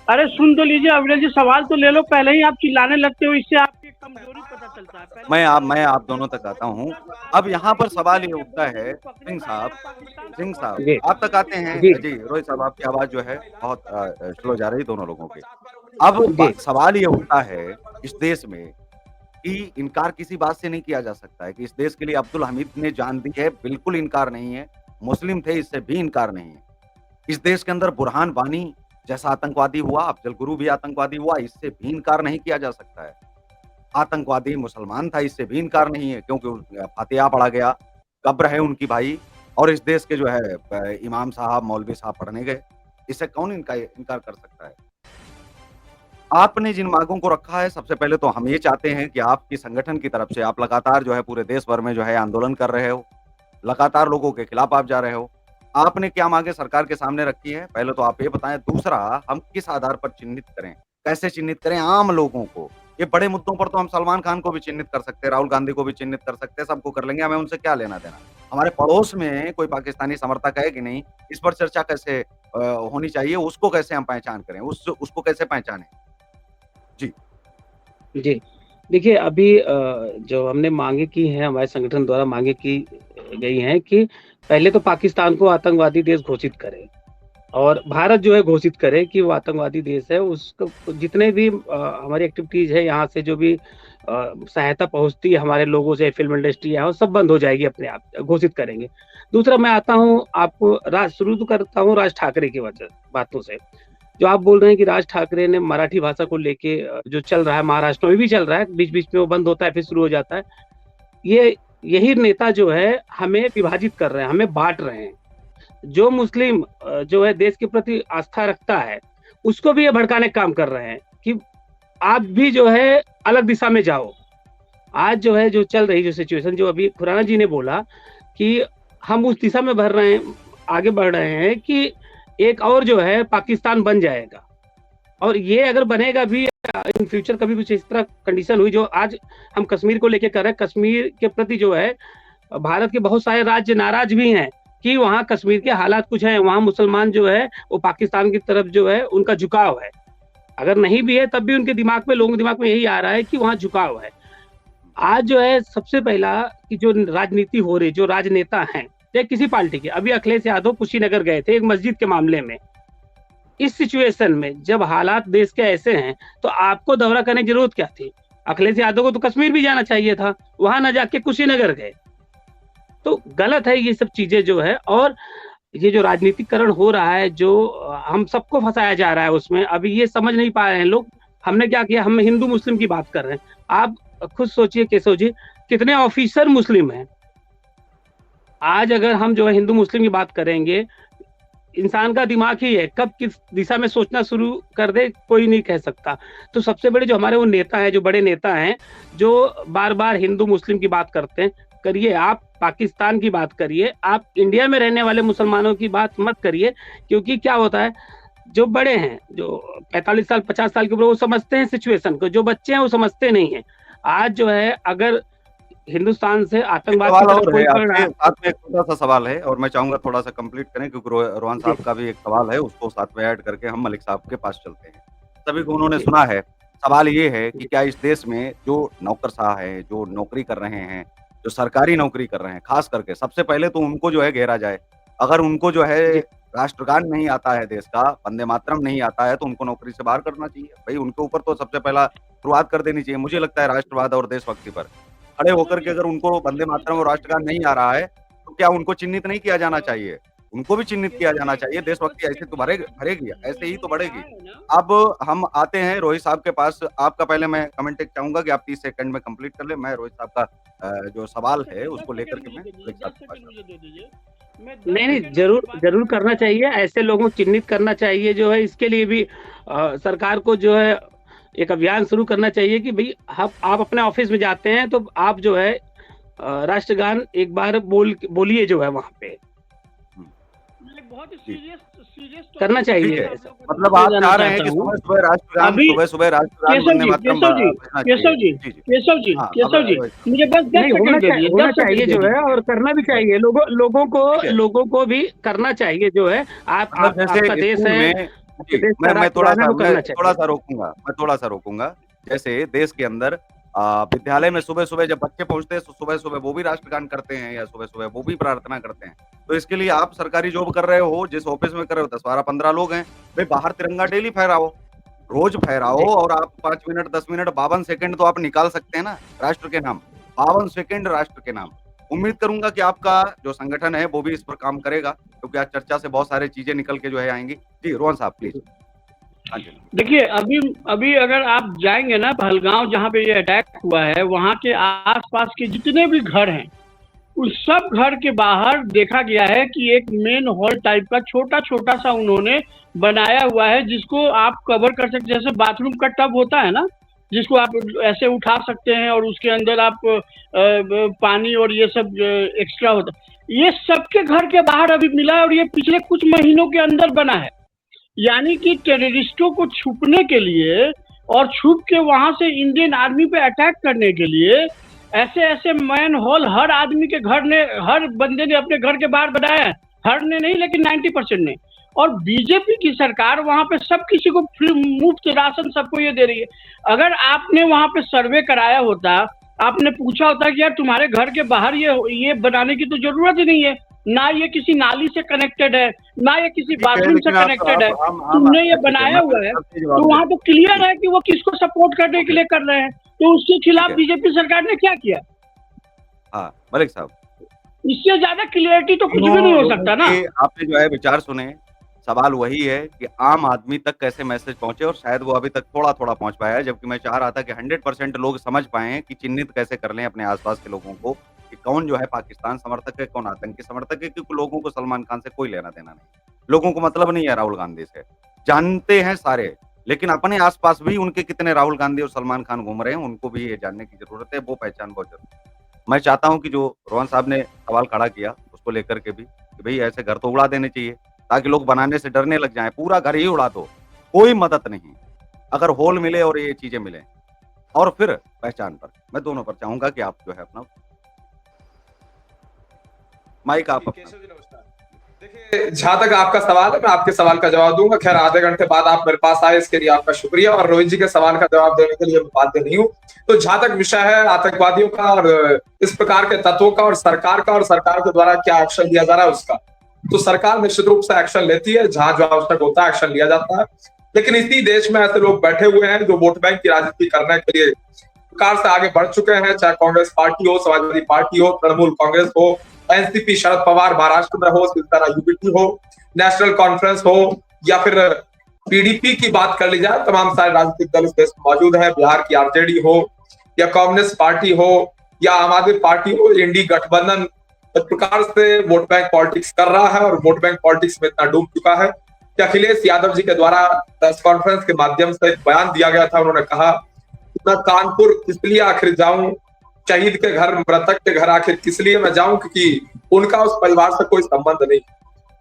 अरे सुन तो लीजिए अविरल जी, सवाल तो ले लो, पहले ही आप चिल्लाने लगते हो, इससे आपकी कमजोरी पता चलता है। पहले मैं आप दोनों तक आता हूँ। अब यहाँ पर सवाल ये उठता है सिंह साहब, जी। आप तक आते हैं। जी। जी, रोहित साहब आपकी आवाज़ जो है बहुत स्लो जा रही है दोनों लोगों की। अब जी। सवाल ये उठता है इस देश में कि इनकार किसी बात से नहीं किया जा सकता है कि इस देश के लिए अब्दुल हमीद ने जान दी है, बिल्कुल इनकार नहीं है। मुस्लिम थे, इससे भी इनकार नहीं है। इस देश के अंदर बुरहान वानी जैसा आतंकवादी हुआ, अफजल गुरु भी आतंकवादी हुआ, इससे भी इनकार नहीं किया जा सकता है। आतंकवादी मुसलमान था, इससे भी इनकार नहीं है क्योंकि फातिहा पढ़ा गया, कब्र है उनकी भाई और इस देश के जो है इमाम साहब, मौलवी साहब पढ़ने गए। इससे कौन इनकार कर सकता है? आपने जिन मांगों को रखा है, सबसे पहले तो हम ये चाहते हैं कि आपकी संगठन की तरफ से आप लगातार जो है पूरे देश भर में जो है आंदोलन कर रहे हो, लगातार लोगों के खिलाफ आप जा रहे हो। आपने क्या मांगे सरकार के सामने रखी है, पहले तो आप ये बताएँ। दूसरा, हम किस आधार पर चिन्हित करें? कैसे चिन्हित करें आम लोगों को? ये बड़े मुद्दों पर तो हम सलमान खान को भी चिन्हित कर सकते हैं, राहुल गांधी को भी चिन्हित कर सकते हैं, सबको कर लेंगे, हमें उनसे क्या लेना-देना? हमारे पड़ोस में कोई पाकिस्तानी समर्थक है कि नहीं, इस पर चर्चा कैसे होनी चाहिए, उसको कैसे हम पहचान करें, उसको कैसे पहचानें? जी। जी। देखिए अभी जो हमने माँगे की हैं, हमारे संगठन द्वारा माँगे की गई हैं कि पहले तो पाकिस्तान को आतंकवादी देश घोषित करें और भारत जो है घोषित करे कि वो आतंकवादी देश है। उसको जितने भी हमारी एक्टिविटीज़ है यहाँ से जो भी सहायता पहुँचती है हमारे लोगों से, फ़िल्म इंडस्ट्री है, वो सब बंद हो जाएगी अपने आप, घोषित करेंगे। दूसरा मैं आता हूँ आपको शुरू तो करता हूँ राज ठाकरे की बातों से। जो आप बोल रहे हैं कि राज ठाकरे ने मराठी भाषा को लेके जो चल रहा है, महाराष्ट्र में भी चल रहा है, बीच-बीच में वो बंद होता है, फिर शुरू हो जाता है। यही नेता जो है हमें विभाजित कर रहे हैं, हमें बाँट रहे हैं। जो मुस्लिम जो है देश के प्रति आस्था रखता है, उसको भी ये भड़काने का काम कर रहे हैं कि आप भी जो है अलग दिशा में जाओ। आज जो है जो चल रही जो सिचुएशन जो अभी खुराना जी ने बोला कि हम उस दिशा में आगे बढ़ रहे हैं कि एक और जो है पाकिस्तान बन जाएगा और ये अगर बनेगा भी इन फ्यूचर कभी कुछ इस तरह कंडीशन हुई जो आज हम कश्मीर को लेके कर रहे हैं, कश्मीर के प्रति जो है भारत के बहुत सारे राज्य नाराज भी हैं कि वहाँ कश्मीर के हालात कुछ हैं, वहाँ मुसलमान जो है वो पाकिस्तान की तरफ जो है उनका झुकाव है। अगर नहीं भी है तब भी उनके दिमाग में, लोगों के दिमाग में यही आ रहा है कि वहाँ झुकाव है। आज जो है सबसे पहला कि जो राजनीति हो रही, जो राजनेता हैं या किसी पार्टी के, अभी अखिलेश यादव कुशीनगर गए थे एक मस्जिद के मामले में। इस सिचुएशन में जब हालात देश के ऐसे हैं तो आपको दौरा करने की जरूरत क्या थी? अखिलेश यादव को तो कश्मीर भी जाना चाहिए था, वहां न जाके कुशीनगर गए। तो गलत है ये सब चीजें जो है। और ये जो राजनीतिकरण हो रहा है, जो हम सबको फंसाया जा रहा है उसमें, अभी ये समझ नहीं पा रहे हैं लोग। हमने क्या किया, हम हिंदू मुस्लिम की बात कर रहे हैं। आप खुद सोचिए केशव जी, कितने ऑफिसर मुस्लिम हैं। आज अगर हम जो है हिंदू मुस्लिम की बात करेंगे, इंसान का दिमाग ही है, कब किस दिशा में सोचना शुरू कर दे कोई नहीं कह सकता। तो सबसे बड़े जो हमारे वो नेता हैं, जो बड़े नेता हैं, जो बार बार हिंदू मुस्लिम की बात करते हैं, करिए आप पाकिस्तान की बात करिए, आप इंडिया में रहने वाले मुसलमानों की बात मत करिए। क्योंकि क्या होता है, जो बड़े हैं, जो 45 साल 50 साल के ऊपर, वो समझते हैं सिचुएशन को, जो बच्चे हैं वो समझते नहीं है। आज जो है अगर हिंदुस्तान से आतंकवाद की सवाल तरफ और कोई है बढ़ रहा आपके है। साथ में, एक छोटा-सा सवाल है और मैं चाहूँगा थोड़ा-सा कंप्लीट करें, क्योंकि रोहन जी, साहब का भी एक सवाल है, उसको साथ में ऐड करके हम मलिक साहब के पास चलते हैं। सभी को उन्होंने जी, सुना है। सवाल ये है कि जी, क्या इस देश में जो नौकरशाह हैं, जो नौकरी कर रहे हैं, जो सरकारी नौकरी कर रहे हैं, ख़ास करके सबसे पहले तो उनको जो है घेरा जाए। अगर उनको जो है जी, राष्ट्रगान नहीं आता है देश का, वंदे मातरम नहीं आता है, तो उनको नौकरी से बाहर करना चाहिए। भई उनके ऊपर तो सबसे पहला शुरुआत कर देनी चाहिए। मुझे लगता है राष्ट्रवाद और देशभक्ति पर खड़े होकर के अगर उनको वंदे मातरम और राष्ट्रगान नहीं आ रहा है, तो क्या उनको चिन्हित नहीं किया जाना चाहिए? उनको भी चिन्हित किया जाना चाहिए। देशभक्ति ऐसे तो बढ़ेगी, ऐसे ही तो बढ़ेगी। अब हम आते हैं रोहित साहब के पास। आपका पहले मैं कमेंट चाहूँगा कि आप 30 सेकंड में कंप्लीट कर लें। मैं रोहित साहब का जो सवाल है उसको लेकर के मैं मलिक साहब के पास जाता नहीं, नहीं, ज़रूर करना चाहिए। ऐसे लोगों को चिन्हित करना चाहिए जो है, इसके लिए भी सरकार को जो है एक अभियान शुरू करना चाहिए कि भई आप अपने ऑफ़िस में जाते हैं तो आप जो है राष्ट्रगान एक बार बोलिए जो है वहाँ पे। हूँ। बहुत ही जी। सीरियस करना ठीक चाहिए है। ऐसा। मतलब आप जाना चाह रहे हैं चाहता कि हूँ। सुबह-सुबह अभी राष्ट्रगान, केशव वंदे जी, मातरम केशव जी, बजना केशव चाहिए। जी, जी, जी। केशव जी, हाँ, अब केशव जी, रोहित साहब। मुझे बस 10 नहीं, सेकंड दे दीजिए, होना 10 सेकंड चाहिए दे जो है, दीजिए। और करना भी चाहिए। ठीक है। लोगों को भी करना चाहिए जो है। मतलब आपका जैसे देश स्कूल है, में आपके जी, देश का राष्ट्रगान है, वो मैं करना चाहिए। थोड़ा-सा रोकूँगा। जैसे देश के अंदर विद्यालय में सुबह-सुबह जब बच्चे पहुँचते हैं, तो सुबह-सुबह वो भी राष्ट्रगान करते हैं या सुबह-सुबह वो भी प्रार्थना करते हैं। तो इसके लिए आप सरकारी जॉब कर रहे हो, जिस ऑफ़िस में कर रहे हो 10, 12, 15 लोग हैं, भई बाहर तिरंगा डेली फहराओ, रोज़ फहराओ जी। और आप 5 मिनट, 10 मिनट, 52 सेकंड तो आप निकाल सकते हैं ना राष्ट्र के नाम। 52 सेकंड राष्ट्र के नाम। उम्मीद करूँगा कि आपका जो संगठन है, वो भी इस पर काम करेगा, क्योंकि आज चर्चा से बहुत सारी चीज़ें निकल के जो है आएँगी। जी, रोहन साहब प्लीज़। हाँ जी। देखिए, अभी अभी अगर आप जाएँगे ना पहलगाँव जहाँ पे ये अटैक हुआ है, वहाँ के आस-पास के जितने भी घर हैं, उस सब घर के बाहर देखा गया है कि एक मेन हॉल टाइप का छोटा-छोटा सा उन्होंने बनाया हुआ है, जिसको आप कवर कर सकते हैं। जैसे बाथरूम का टब होता है ना, जिसको आप ऐसे उठा सकते हैं और उसके अंदर आप पानी और ये सब एक्स्ट्रा होता है। ये सबके घर के बाहर अभी मिला है और ये पिछले कुछ महीनों के अंदर बना है। यानी कि टेररिस्टों को छुपने के लिए और छुप के वहां से इंडियन आर्मी पे अटैक करने के लिए ऐसे ऐसे मैन होल हर आदमी के घर ने, हर बंदे ने अपने घर के बाहर बनाया है। हर ने नहीं, लेकिन 90% ने। और बीजेपी की सरकार वहां पे सब किसी को फ्री मुफ्त राशन सबको ये दे रही है। अगर आपने वहां पे सर्वे कराया होता, आपने पूछा होता कि यार तुम्हारे घर के बाहर ये बनाने की तो जरूरत ही नहीं है, ना ये किसी नाली से कनेक्टेड है, ना ये किसी ठीक है, बाथरूम से लेकिन आप कनेक्टेड है, हम तुमने ये ठीक है, बनाया मैं हुआ मलिक है। साहब से तो जवाब वहां तो दे क्लियर जी, है कि वो किसको सपोर्ट करने के ओके, लिए कर रहे हैं। तो उसके ठीक खिलाफ है। बीजेपी सरकार ने क्या किया? हाँ, मलिक साहब। इससे ज्यादा क्लियरिटी तो कुछ तीनों भी नहीं हो लोगों सकता ना। के आपने जो है विचार सुने। सवाल वही है कि आम आदमी तक कैसे मैसेज पहुँचे और शायद वो अभी तक थोड़ा-थोड़ा पहुँच पाया है, जबकि मैं चाह रहा था कि 100% लोग समझ पाएँ कि चिह्नित कैसे कर लें अपने आस-पास के लोगों को, कि कौन जो है पाकिस्तान समर्थक है, कौन आतंकी समर्थक है, क्योंकि लोगों को सलमान खान से कोई लेना-देना नहीं। लोगों को मतलब नहीं है राहुल गांधी से। जानते हैं सारे, लेकिन अपने आस-पास भी उनके कितने राहुल गांधी और सलमान खान घूम रहे हैं, उनको भी ये जानने की ज़रूरत है, वो पहचान बहुत ज़रूरी है। मैं चाहता हूँ कि जो रोहन साहब ने सवाल खड़ा किया, उसको लेकर के भी कि भई ऐसे घर तो उड़ा देने चाहिए, ताकि लोग बनाने से डरने लग जाएँ, पूरा घर ही उड़ा दो, कोई मदद नहीं। अगर होल मिले और ये चीज़ें मिलें और फिर पहचान पर, मैं दोनों पर चाहूँगा कि आप जो है अपना माइक आप अपना केशव जी नमस्कार। देखिए, जहाँ तक आपका सवाल है, मैं आपके सवाल का जवाब दूंगा। खैर आधे घंटे बाद आप मेरे पास आए, इसके लिए आपका शुक्रिया, और रोहित जी के सवाल का जवाब देने के लिए मैं बाध्य नहीं हूँ। तो जहाँ तक विषय है आतंकवादियों का और इस प्रकार के तत्वों का और सरकार के द्वारा क्या एक्शन लिया जा रहा है उसका, तो सरकार निश्चित रूप से एक्शन लेती है, जहां जो आवश्यक होता है एक्शन लिया जाता है। लेकिन इसी देश में ऐसे लोग बैठे हुए हैं जो वोट बैंक की राजनीति करने के लिए प्रकार से आगे बढ़ चुके हैं, चाहे कांग्रेस पार्टी हो, समाजवादी पार्टी हो, तृणमूल कांग्रेस हो, एनसीपी शरद पवार महाराष्ट्र में हो, शिवसेना यूपीपी हो, नेशनल कॉन्फ्रेंस हो, या फिर पीडीपी की बात कर ली जाए, तमाम सारे राजनीतिक दल इस देश में मौजूद है। बिहार की आरजेडी हो या कम्युनिस्ट पार्टी हो या आम आदमी पार्टी हो, इंडी गठबंधन इस प्रकार से वोट बैंक पॉलिटिक्स कर रहा है और वोट बैंक पॉलिटिक्स में इतना डूब चुका है कि अखिलेश यादव जी के द्वारा प्रेस कॉन्फ्रेंस के माध्यम से एक बयान दिया गया था। उन्होंने कहा, मैं कानपुर किस लिए आखिर जाऊं, शहीद के घर, मृतक के घर आखिर किस लिए मैं जाऊं, क्योंकि उनका उस परिवार से कोई संबंध नहीं।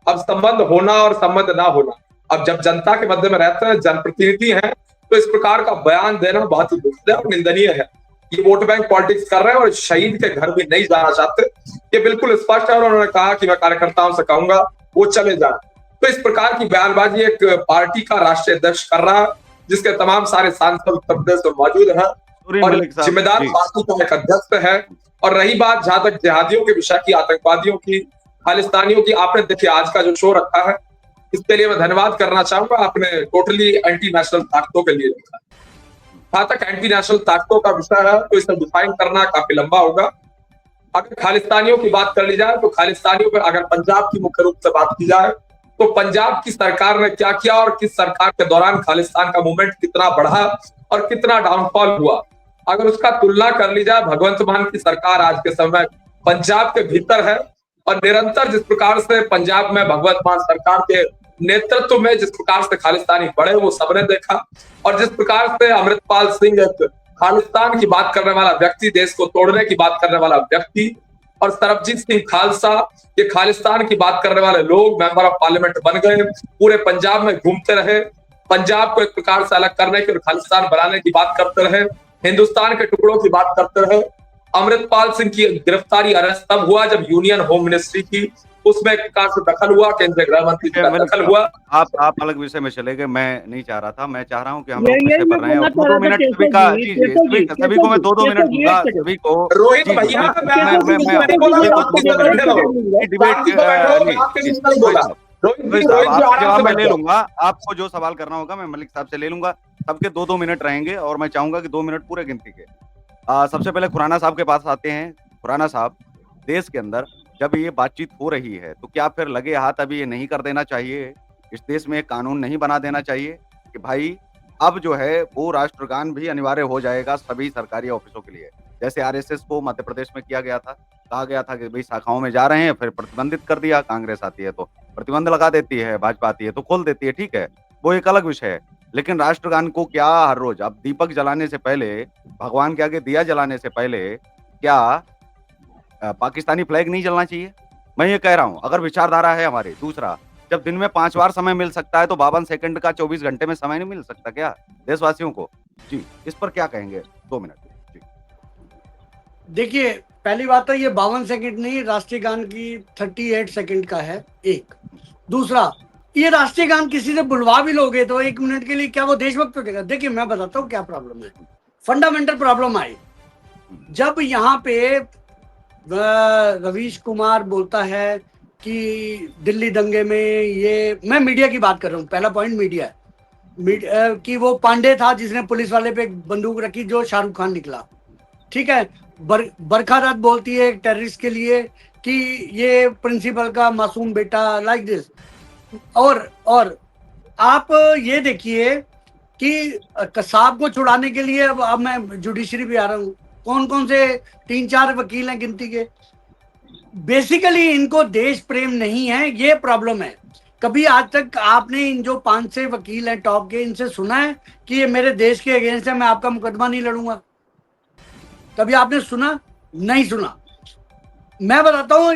अब संबंध होना और संबंध ना होना, अब जब जनता के मध्य में रहते हैं, जनप्रतिनिधि हैं, तो इस प्रकार का बयान देना बहुत ही दुखद और निंदनीय है। ये वोट बैंक पॉलिटिक्स कर रहे हैं और शहीद के घर भी नहीं जाना चाहते, ये बिल्कुल स्पष्ट है। और उन्होंने कहा कि मैं कार्यकर्ताओं से कहूंगा वो चले जाए। तो इस प्रकार की बयानबाजी एक पार्टी का राष्ट्रीय अध्यक्ष कर रहा है, जिसके तमाम सारे सांसद उत्तर प्रदेश में मौजूद हैं और जिम्मेदार पार्टी का एक अध्यक्ष है। और रही बात जहां तक जिहादियों के विषय की, आतंकवादियों की, खालिस्तानियों की, आपने देखिए आज का जो शो रखा है, इसके लिए मैं धन्यवाद करना चाहूंगा। आपने टोटली एंटी नेशनल ताकतों के लिए लिखा। जहां तक एंटी नेशनल ताकतों का विषय है तो इसे डिफाइन करना काफी लंबा होगा। अगर खालिस्तानियों की बात कर ली जाए तो खालिस्तानियों पर अगर पंजाब की मुख्य रूप से बात की जाए तो पंजाब की सरकार ने क्या किया और किस सरकार के दौरान खालिस्तान का मूवमेंट कितना बढ़ा और कितना डाउनफॉल हुआ, अगर उसका तुलना कर ली जाए, भगवंत मान की सरकार आज के समय पंजाब के भीतर है और निरंतर जिस प्रकार से पंजाब में भगवंत मान सरकार के नेतृत्व में जिस प्रकार से खालिस्तानी बढ़े वो सबने देखा। और जिस प्रकार से अमृतपाल सिंह एक खालिस्तान की बात करने वाला व्यक्ति, देश को तोड़ने की बात करने वाला व्यक्ति, और सरबजीत सिंह खालसा ये खालिस्तान की बात करने वाले लोग मेंबर ऑफ पार्लियामेंट बन गए, पूरे पंजाब में घूमते रहे, पंजाब को एक प्रकार से अलग करने की और खालिस्तान बनाने की बात करते रहे, हिंदुस्तान के टुकड़ों की बात करते रहे। अमृतपाल सिंह की गिरफ्तारी, अरेस्ट तब हुआ जब यूनियन होम मिनिस्ट्री की उसमें एक प्रकार से दखल हुआ, केंद्रीय गृह मंत्री का दखल हुआ। आप अलग विषय में चले गए, मैं नहीं चाह रहा था। मैं चाह रहा हूँ कि हम लोग विषय पर रहे हैं और 2-2 मिनट सभी का, सभी को मैं 2-2 मिनट दूंगा, सभी को। रोहित भैया, जवाब मैं ले लूंगा, आपको जो सवाल करना होगा मैं मलिक साहब से ले लूंगा। सबके 2-2 मिनट रहेंगे और मैं चाहूंगा कि 2 मिनट पूरे गिनती के। सबसे पहले खुराना साहब के पास आते हैं। खुराना साहब, देश के अंदर जब ये बातचीत हो रही है तो क्या फिर लगे हाथ अभी ये नहीं कर देना चाहिए, इस देश में एक कानून नहीं बना देना चाहिए कि भाई अब जो है वो राष्ट्रगान भी अनिवार्य हो जाएगा सभी सरकारी ऑफिसों के लिए, जैसे आरएसएस को मध्य प्रदेश में किया गया था। कहा गया था कि भाई शाखाओं में जा रहे हैं, फिर प्रतिबंधित कर दिया। कांग्रेस आती है तो प्रतिबंध लगा देती है, भाजपा आती है तो खोल देती है, ठीक है, वो एक अलग विषय है। लेकिन राष्ट्रगान को क्या हर रोज, अब दीपक जलाने से पहले, भगवान के आगे दिया जलाने से पहले क्या पाकिस्तानी फ्लैग नहीं जलना चाहिए? मैं ये कह रहा हूँ, अगर विचारधारा है हमारी। दूसरा, जब दिन में 5 बार समय मिल सकता है तो 52 सेकंड का 24 घंटे में समय नहीं मिल सकता क्या देशवासियों को? जी, इस पर क्या कहेंगे? 2 मिनट जी। देखिए, पहली बात तो ये 52 सेकंड नहीं, राष्ट्रीय गान की 38 सेकंड का है, एक। दूसरा, ये राष्ट्रीय गान किसी से बुलवा भी लोगे तो 1 मिनट के लिए, क्या वो देशभक्त हो जाएगा? देखिए, मैं बताता हूँ क्या प्रॉब्लम है। फंडामेंटल प्रॉब्लम आई जब यहाँ पे रवीश कुमार बोलता है कि दिल्ली दंगे में ये, मैं मीडिया की बात कर रहा हूँ, पहला पॉइंट मीडिया है कि वो पांडे था जिसने पुलिस वाले पे बंदूक रखी जो शाहरुख खान निकला, ठीक है। बरखा रात बोलती है टेररिस्ट के लिए कि ये प्रिंसिपल का मासूम बेटा, लाइक दिस। और आप ये देखिए कि कसाब को छुड़ाने के लिए, अब मैं जुडिशरी भी आ रहा हूँ, कौन कौन से 3-4 वकील हैं गिनती के। बेसिकली इनको देश प्रेम नहीं है, ये प्रॉब्लम है। कभी आज तक आपने इन जो 5-6 वकील हैं टॉप के, इनसे सुना है कि ये मेरे देश के अगेंस्ट है, मैं आपका मुकदमा नहीं लड़ूंगा? कभी आपने सुना? नहीं सुना। मैं बताता हूँ,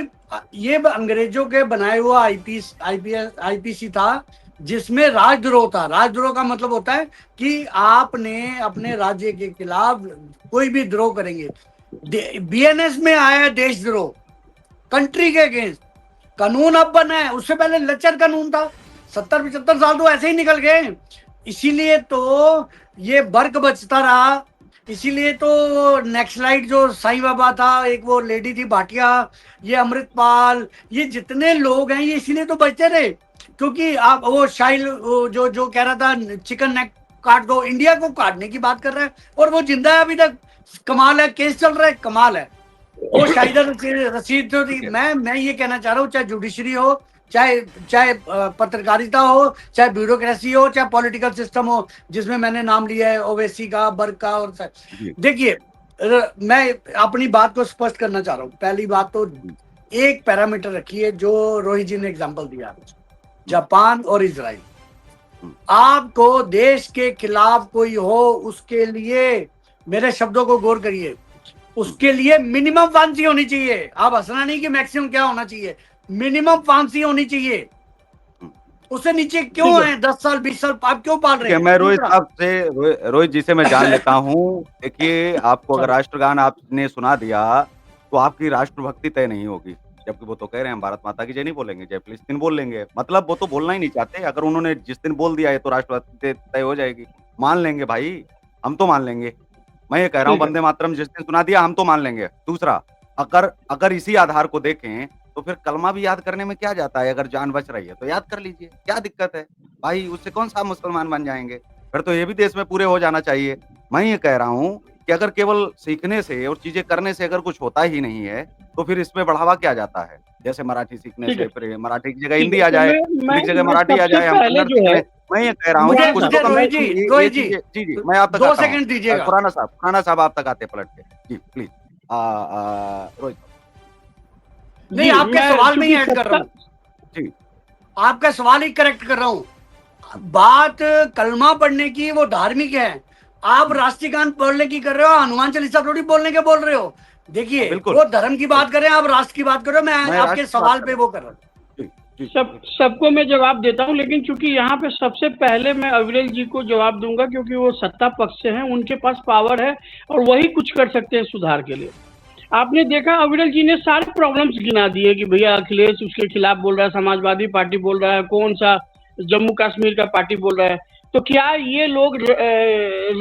ये अंग्रेजों के बनाए हुआ आईपीसी था जिसमें राजद्रोह था। राजद्रोह का मतलब होता है कि आपने अपने राज्य के खिलाफ कोई भी द्रोह करेंगे। बीएनएस में आया देशद्रोह, कंट्री के अगेंस्ट। कानून अब बना है, उससे पहले लचर कानून था। 70-75 साल तो ऐसे ही निकल गए। इसीलिए तो ये बर्क बचता रहा, इसीलिए तो नेक्सलाइट जो साईं बाबा था, एक वो लेडी थी भाटिया, ये अमृतपाल, ये जितने लोग हैं ये इसीलिए तो बचते रहे। क्योंकि आप वो शाइल जो कह रहा था चिकन नेक काट दो, इंडिया को काटने की बात कर रहा है और वो जिंदा है अभी तक। कमाल है, केस चल रहा है, कमाल है। वो शाहिदा रशीद तो ठीक है। मैं ये कहना चाह रहा हूँ, चाहे जुडिशरी हो, चाहे चाहे पत्रकारिता हो, चाहे ब्यूरोक्रेसी हो, चाहे पॉलिटिकल सिस्टम हो, जिसमें मैंने नाम लिया है ओवैसी का, बर्ग का और जी, देखिए, मैं अपनी बात को स्पष्ट करना चाह रहा हूँ। पहली बात तो जी, एक पैरामीटर रखिए जो रोहित जी ने एग्जांपल दिया, जापान और इजराइल। हुँ, आपको देश के खिलाफ कोई हो, उसके लिए मेरे शब्दों को गौर करिए, हुँ, उसके लिए मिनिमम फांसी होनी चाहिए। आप हंसना नहीं कि मैक्सिमम क्या होना चाहिए, मिनिमम फांसी होनी चाहिए। हुँ। उससे नीचे क्यों ठीक है। है 10 साल 20 साल आप क्यों पाल ठीक रहे है, हैं? मैं रोहित दूसरा साहब से रोहित जी से मैं जान लेता हूँ। देखिए, आपको अगर चलो, राष्ट्रगान आपने सुना दिया, तो आपकी राष्ट्रभक्ति तय नहीं होगी। जबकि वो तो कह रहे हैं हम भारत माता की जय नहीं बोलेंगे, जय फिलिस्तीन बोल लेंगे। मतलब वो तो बोलना ही नहीं चाहते। अगर उन्होंने जिस दिन बोल दिया है तो राष्ट्रभक्ति तय हो जाएगी। मान लेंगे भाई, हम तो मान लेंगे। मैं ये कह रहा हूँ ठीक है। वंदे मातरम जिस दिन सुना दिया हम तो मान लेंगे। दूसरा, अगर अगर इसी आधार को देखें, तो फिर कलमा भी याद करने में क्या जाता है? अगर जान बच रही है तो याद कर लीजिए, क्या दिक्कत है? भाई उससे कौन-सा आप मुसलमान बन जाएँगे? फिर तो ये भी देश में पूरे हो जाना चाहिए। मैं ये कह रहा हूँ कि अगर केवल सीखने से और चीज़ें करने से अगर कुछ होता ही नहीं है, तो फिर इसमें बढ़ावा क्या जाता है? जैसे मराठी सीखने ठीक है। से फिर मराठी की जगह ठीक हिंदी है, आ तो जाए, मैं हिंदी की जगह मैं मराठी आ सबसे जाए, हम पहले कन्नड़ जो सीख है लें। मैं ये कह रहा हूँ कि मुझे कुछ मुझे तो कम मैं रोहित से जी, कम ये रोहित जी, चीज़ें जी, जी, मैं आप तक 2 आता हूँ। सेकंड दीजिएगा। खुराना साहब आप तक आते हैं पलट के। जी, प्लीज़। रोहित साहब। नहीं, जी, आपके मैं सवाल में ही चूँकि ऐड कर रहा सत्ता हूँ, जी, आपका सवाल ही करेक्ट कर रहा हूँ। बात कलमा पढ़ने की, वो धार्मिक है। आप हुँ, राष्ट्रीय गान पढ़ने की कर रहे हो, हनुमान चालीसा थोड़ी बोलने के बोल रहे हो। हाँ, देखिए, बिल्कुल। वो धर्म की बात कर रहे हैं, आप राष्ट्र की बात कर रहे हो, मैं मैं आपके राष्ट्र की बात सवाल कर पे रहा वो कर रहा हूँ। हूँ। जी, जी, जी, सब बोलिए। सबको मैं जवाब देता हूँ, लेकिन चूँकि यहाँ पे सबसे पहले मैं अविरल जी को जवाब दूँगा, क्योंकि वो सत्ता पक्ष से हैं, उनके पास पावर है और वही कुछ कर सकते हैं सुधार के लिए। आपने देखा अविरल जी ने सारे प्रॉब्लम्स गिना दिए कि भैया अखिलेश उसके खिलाफ बोल रहा है, समाजवादी पार्टी बोल रहा है, कौन सा जम्मू कश्मीर का पार्टी बोल रहा है। तो क्या ये लोग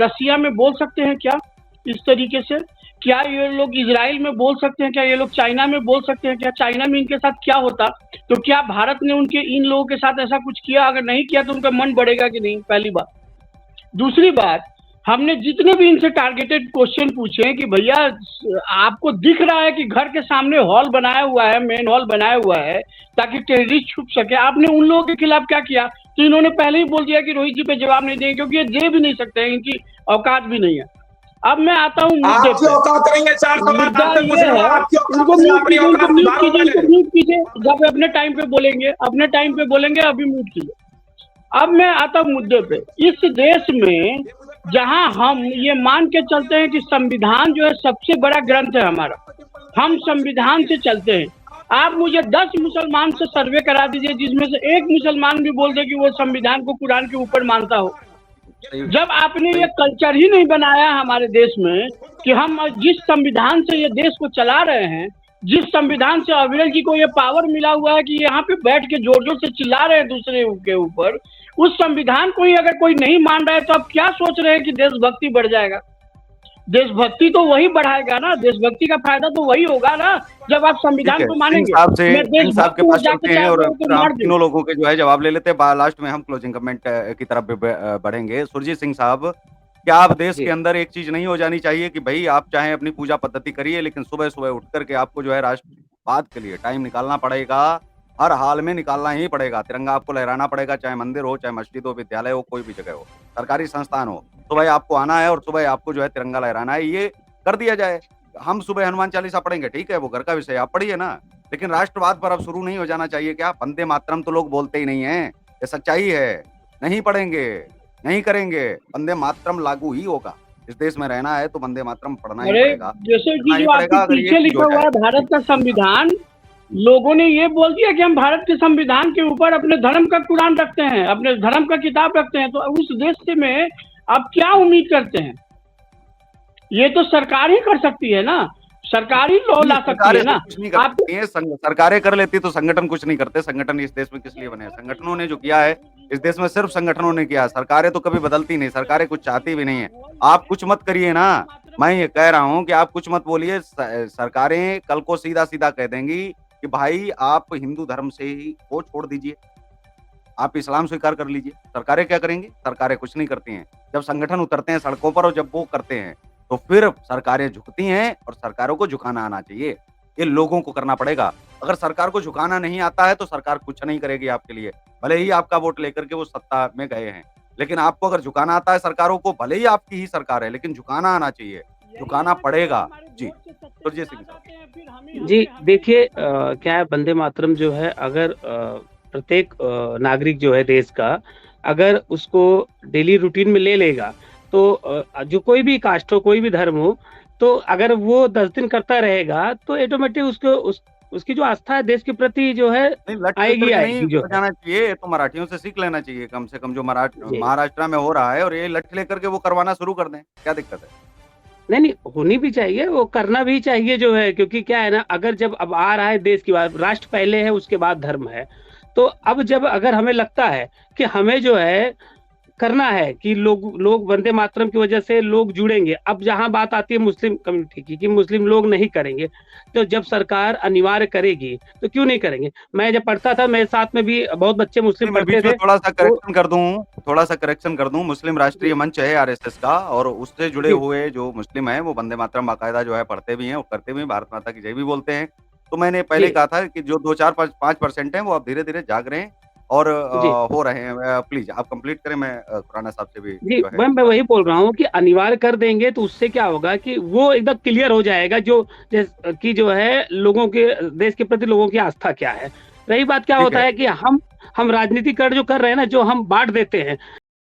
रसिया में बोल सकते हैं क्या इस तरीके से? क्या ये लोग इजराइल में बोल सकते हैं क्या? ये लोग चाइना में बोल सकते हैं क्या? चाइना में इनके साथ क्या होता? तो क्या भारत ने उनके इन लोगों के साथ ऐसा कुछ किया? अगर नहीं किया तो उनका मन बढ़ेगा कि नहीं? पहली बात। दूसरी बात, हमने जितने भी इनसे टारगेटेड क्वेश्चन पूछे हैं कि भैया आपको दिख रहा है कि घर के सामने हॉल बनाया हुआ है, मेन हॉल बनाया हुआ है ताकि टेररिस्ट छुप सके, आपने उन लोगों के खिलाफ क्या किया? तो इन्होंने पहले ही बोल दिया कि रोहित जी पे जवाब नहीं देंगे, क्योंकि ये दे भी नहीं सकते हैं, इनकी औकात भी नहीं है। अब मैं आता हूँ मुद्दे आपकी पे। औकात नहीं है, 4 सवाल मुद्दा आपसे पूछ ये रहा हूँ, है, आपकी औकात उनको नहीं है, म्यूट अपनी कीजिए, उनको औकात म्यूट सुधारो कीजिए, पहले। उनको म्यूट कीजिए, जब अपने टाइम पे बोलेंगे, अपने टाइम पे बोलेंगे, अभी म्यूट कीजिए। अब मैं आता हूँ मुद्दे पे। इस देश में जहां हम ये मान के चलते हैं कि संविधान जो है सबसे बड़ा ग्रंथ है हमारा, हम संविधान से चलते हैं। आप मुझे 10 मुसलमान से सर्वे करा दीजिए जिसमें से एक मुसलमान भी बोल दे कि वो संविधान को कुरान के ऊपर मानता हो। सही जब आपने ये सही कल्चर ही नहीं बनाया हमारे देश में कि हम जिस संविधान से ये देश को चला रहे हैं, जिस संविधान से अविरल जी को ये पावर मिला हुआ है कि यहाँ पे बैठ के जोर जोर से चिल्ला रहे हैं दूसरे के ऊपर, उस संविधान को ही अगर कोई नहीं मान रहा है तो आप क्या सोच रहे हैं कि देशभक्ति बढ़ जाएगा? देशभक्ति तो वही बढ़ाएगा ना, देशभक्ति का फायदा तो वही होगा ना जब आप ठीक संविधान है, को मानेंगे। मैं सिंह साहब के देशभक्त हूँ, पास जाके चलते हैं चार और लोगों फिर को हम मार दूं। तीनों लोगों के जो है जवाब ले लेते हैं। लास्ट में हम क्लोजिंग कमेंट की तरफ भी बढ़ेंगे। सुरजीत सिंह साहब, क्या आप देश के जी, अंदर एक चीज़ नहीं हो जानी चाहिए कि भई आप चाहे अपनी पूजा पद्धति करिए, लेकिन सुबह-सुबह उठ कर के आपको जो है राष्ट्रवाद के लिए टाइम निकालना पड़ेगा। हर हाल में निकालना ही पड़ेगा। तिरंगा आपको लहराना पड़ेगा, चाहे मंदिर हो, चाहे मस्जिद हो, विद्यालय हो, कोई भी जगह हो, सरकारी संस्थान हो। सुबह आपको आना है और सुबह आपको जो है तिरंगा लहराना है, ये कर दिया जाए। हम सुबह हनुमान चालीसा पढ़ेंगे, ठीक है, वो घर का विषय है, आप पढ़िए ना। लेकिन राष्ट्रवाद पर अब शुरू नहीं हो जाना चाहिए क्या? वंदे मातरम तो लोग बोलते ही नहीं हैं, ये सच्चाई है। नहीं पढ़ेंगे, नहीं करेंगे, वंदे मातरम लागू ही होगा। इस देश में रहना है तो वंदे मातरम पढ़ना ही अरे पड़ेगा। जैसे पढ़ना कि ही जो आपके पड़ेगा अगर ये पीछे चीज़ हो लिखा हुआ जाए। है जी, भारत का सिंह साहब। संविधान, हुँ, लोगों ने ये बोल दिया कि हम भारत के संविधान के ऊपर अपने धर्म का कुरान रखते हैं, अपने धर्म का किताब रखते हैं, तो उस देश से में आप क्या उम्मीद करते हैं? ये तो सरकार ही कर सकती है ना, सरकार ही लॉ नहीं, ला सकती सरकारें है तो ना। कुछ नहीं कर आप सकती हैं, सरकारें कर लेती तो संगठन कुछ नहीं करते, संगठन इस देश में किस लिए बने हैं? संगठनों ने जो किया है, इस देश में सिर्फ़ संगठनों ने किया है, सरकारें तो कभी बदलती नहीं, सरकारें कुछ चाहती भी नहीं है। आप कुछ मत करिए ना, मैं ये कह रहा हूँ कि आप कुछ मत बोलिए, सरकारें कल को सीधा-सीधा कह देंगी कि भाई आप हिंदू धर्म से ही वो छोड़ दीजिए, आप इस्लाम स्वीकार कर लीजिए। सरकारें क्या करेंगी? सरकारें कुछ नहीं करती हैं। जब संगठन उतरते हैं सड़कों पर और जब वो करते हैं, तो फिर सरकारें झुकती हैं और सरकारों को झुकाना आना चाहिए। ये लोगों को करना पड़ेगा। अगर सरकार को झुकाना नहीं आता है तो सरकार कुछ नहीं करेगी आपके लिए। भले ही आपका वोट लेकर के वो सत्ता में गए हैं। लेकिन आपको अगर झुकाना आता है सरकारों को, भले ही आपकी ही सरकार है, लेकिन झुकाना आना चाहिए, झुकाना पड़ेगा। जी, सुरजीत सिंह साहब। जी, देखिए क्या है, वंदे मातरम जो है, अगर प्रत्येक नागरिक जो है देश का, अगर उसको डेली रूटीन में ले लेगा, तो जो कोई भी कास्ट हो, कोई भी धर्म हो, तो अगर वो 10 दिन करता रहेगा, तो ऑटोमेटिक उसकी जो आस्था है देश के प्रति जो है, नहीं, लट लेकर आएगी के नहीं आएगी जो है। बजाना चाहिए, ये तो मराठियों से सीख लेना चाहिए कम से कम, जो जी। महाराष्ट्र में हो रहा है, और ये लठ लेकर के वो करवाना शुरू कर दें, क्या दिक्कत है? नहीं, नहीं, होनी भी चाहिए, वो करना भी चाहिए जो है, क्योंकि क्या है ना, अगर जब अब आ रहा है देश की बात, राष्ट्र पहले है, उसके बाद धर्म है। तो अब जब अगर हमें लगता है कि हमें जो है करना है कि लोग लोग वंदे मातरम की वजह से लोग जुड़ेंगे। अब जहाँ बात आती है मुस्लिम कम्युनिटी की कि मुस्लिम लोग नहीं करेंगे, तो जब सरकार अनिवार्य करेगी, तो क्यों नहीं करेंगे? मैं जब पढ़ता था, मेरे साथ में भी बहुत बच्चे मुस्लिम नहीं, मैं पढ़ते बीच में थे, थोड़ा-सा तो करेक्शन कर दूँ, मुस्लिम राष्ट्रीय जी, मंच है आरएसएस का, और उससे जुड़े जी, हुए जो मुस्लिम हैं, वो वंदे मातरम बाकायदा जो है पढ़ते भी हैं और करते भी हैं, भारत माता की जय भी बोलते हैं। तो मैंने पहले ही जी, कहा था कि जो 2, 4, 5% हैं, वो अब धीरे-धीरे जाग रहे हैं और जी। हो रहे हैं। प्लीज़ आप कंप्लीट करें, मैं खुराना साहब से भी जी, जो है मैं बात वही बोल रहा हूँ कि अनिवार्य कर देंगे, तो उससे क्या होगा कि वो एकदम क्लियर हो जाएगा, जो कि जो है लोगों के देश के प्रति लोगों की आस्था क्या है। रही बात, क्या ठीक होता है। है कि हम राजनीतिकरण जो कर रहे हैं ना, जो हम बाँट देते हैं,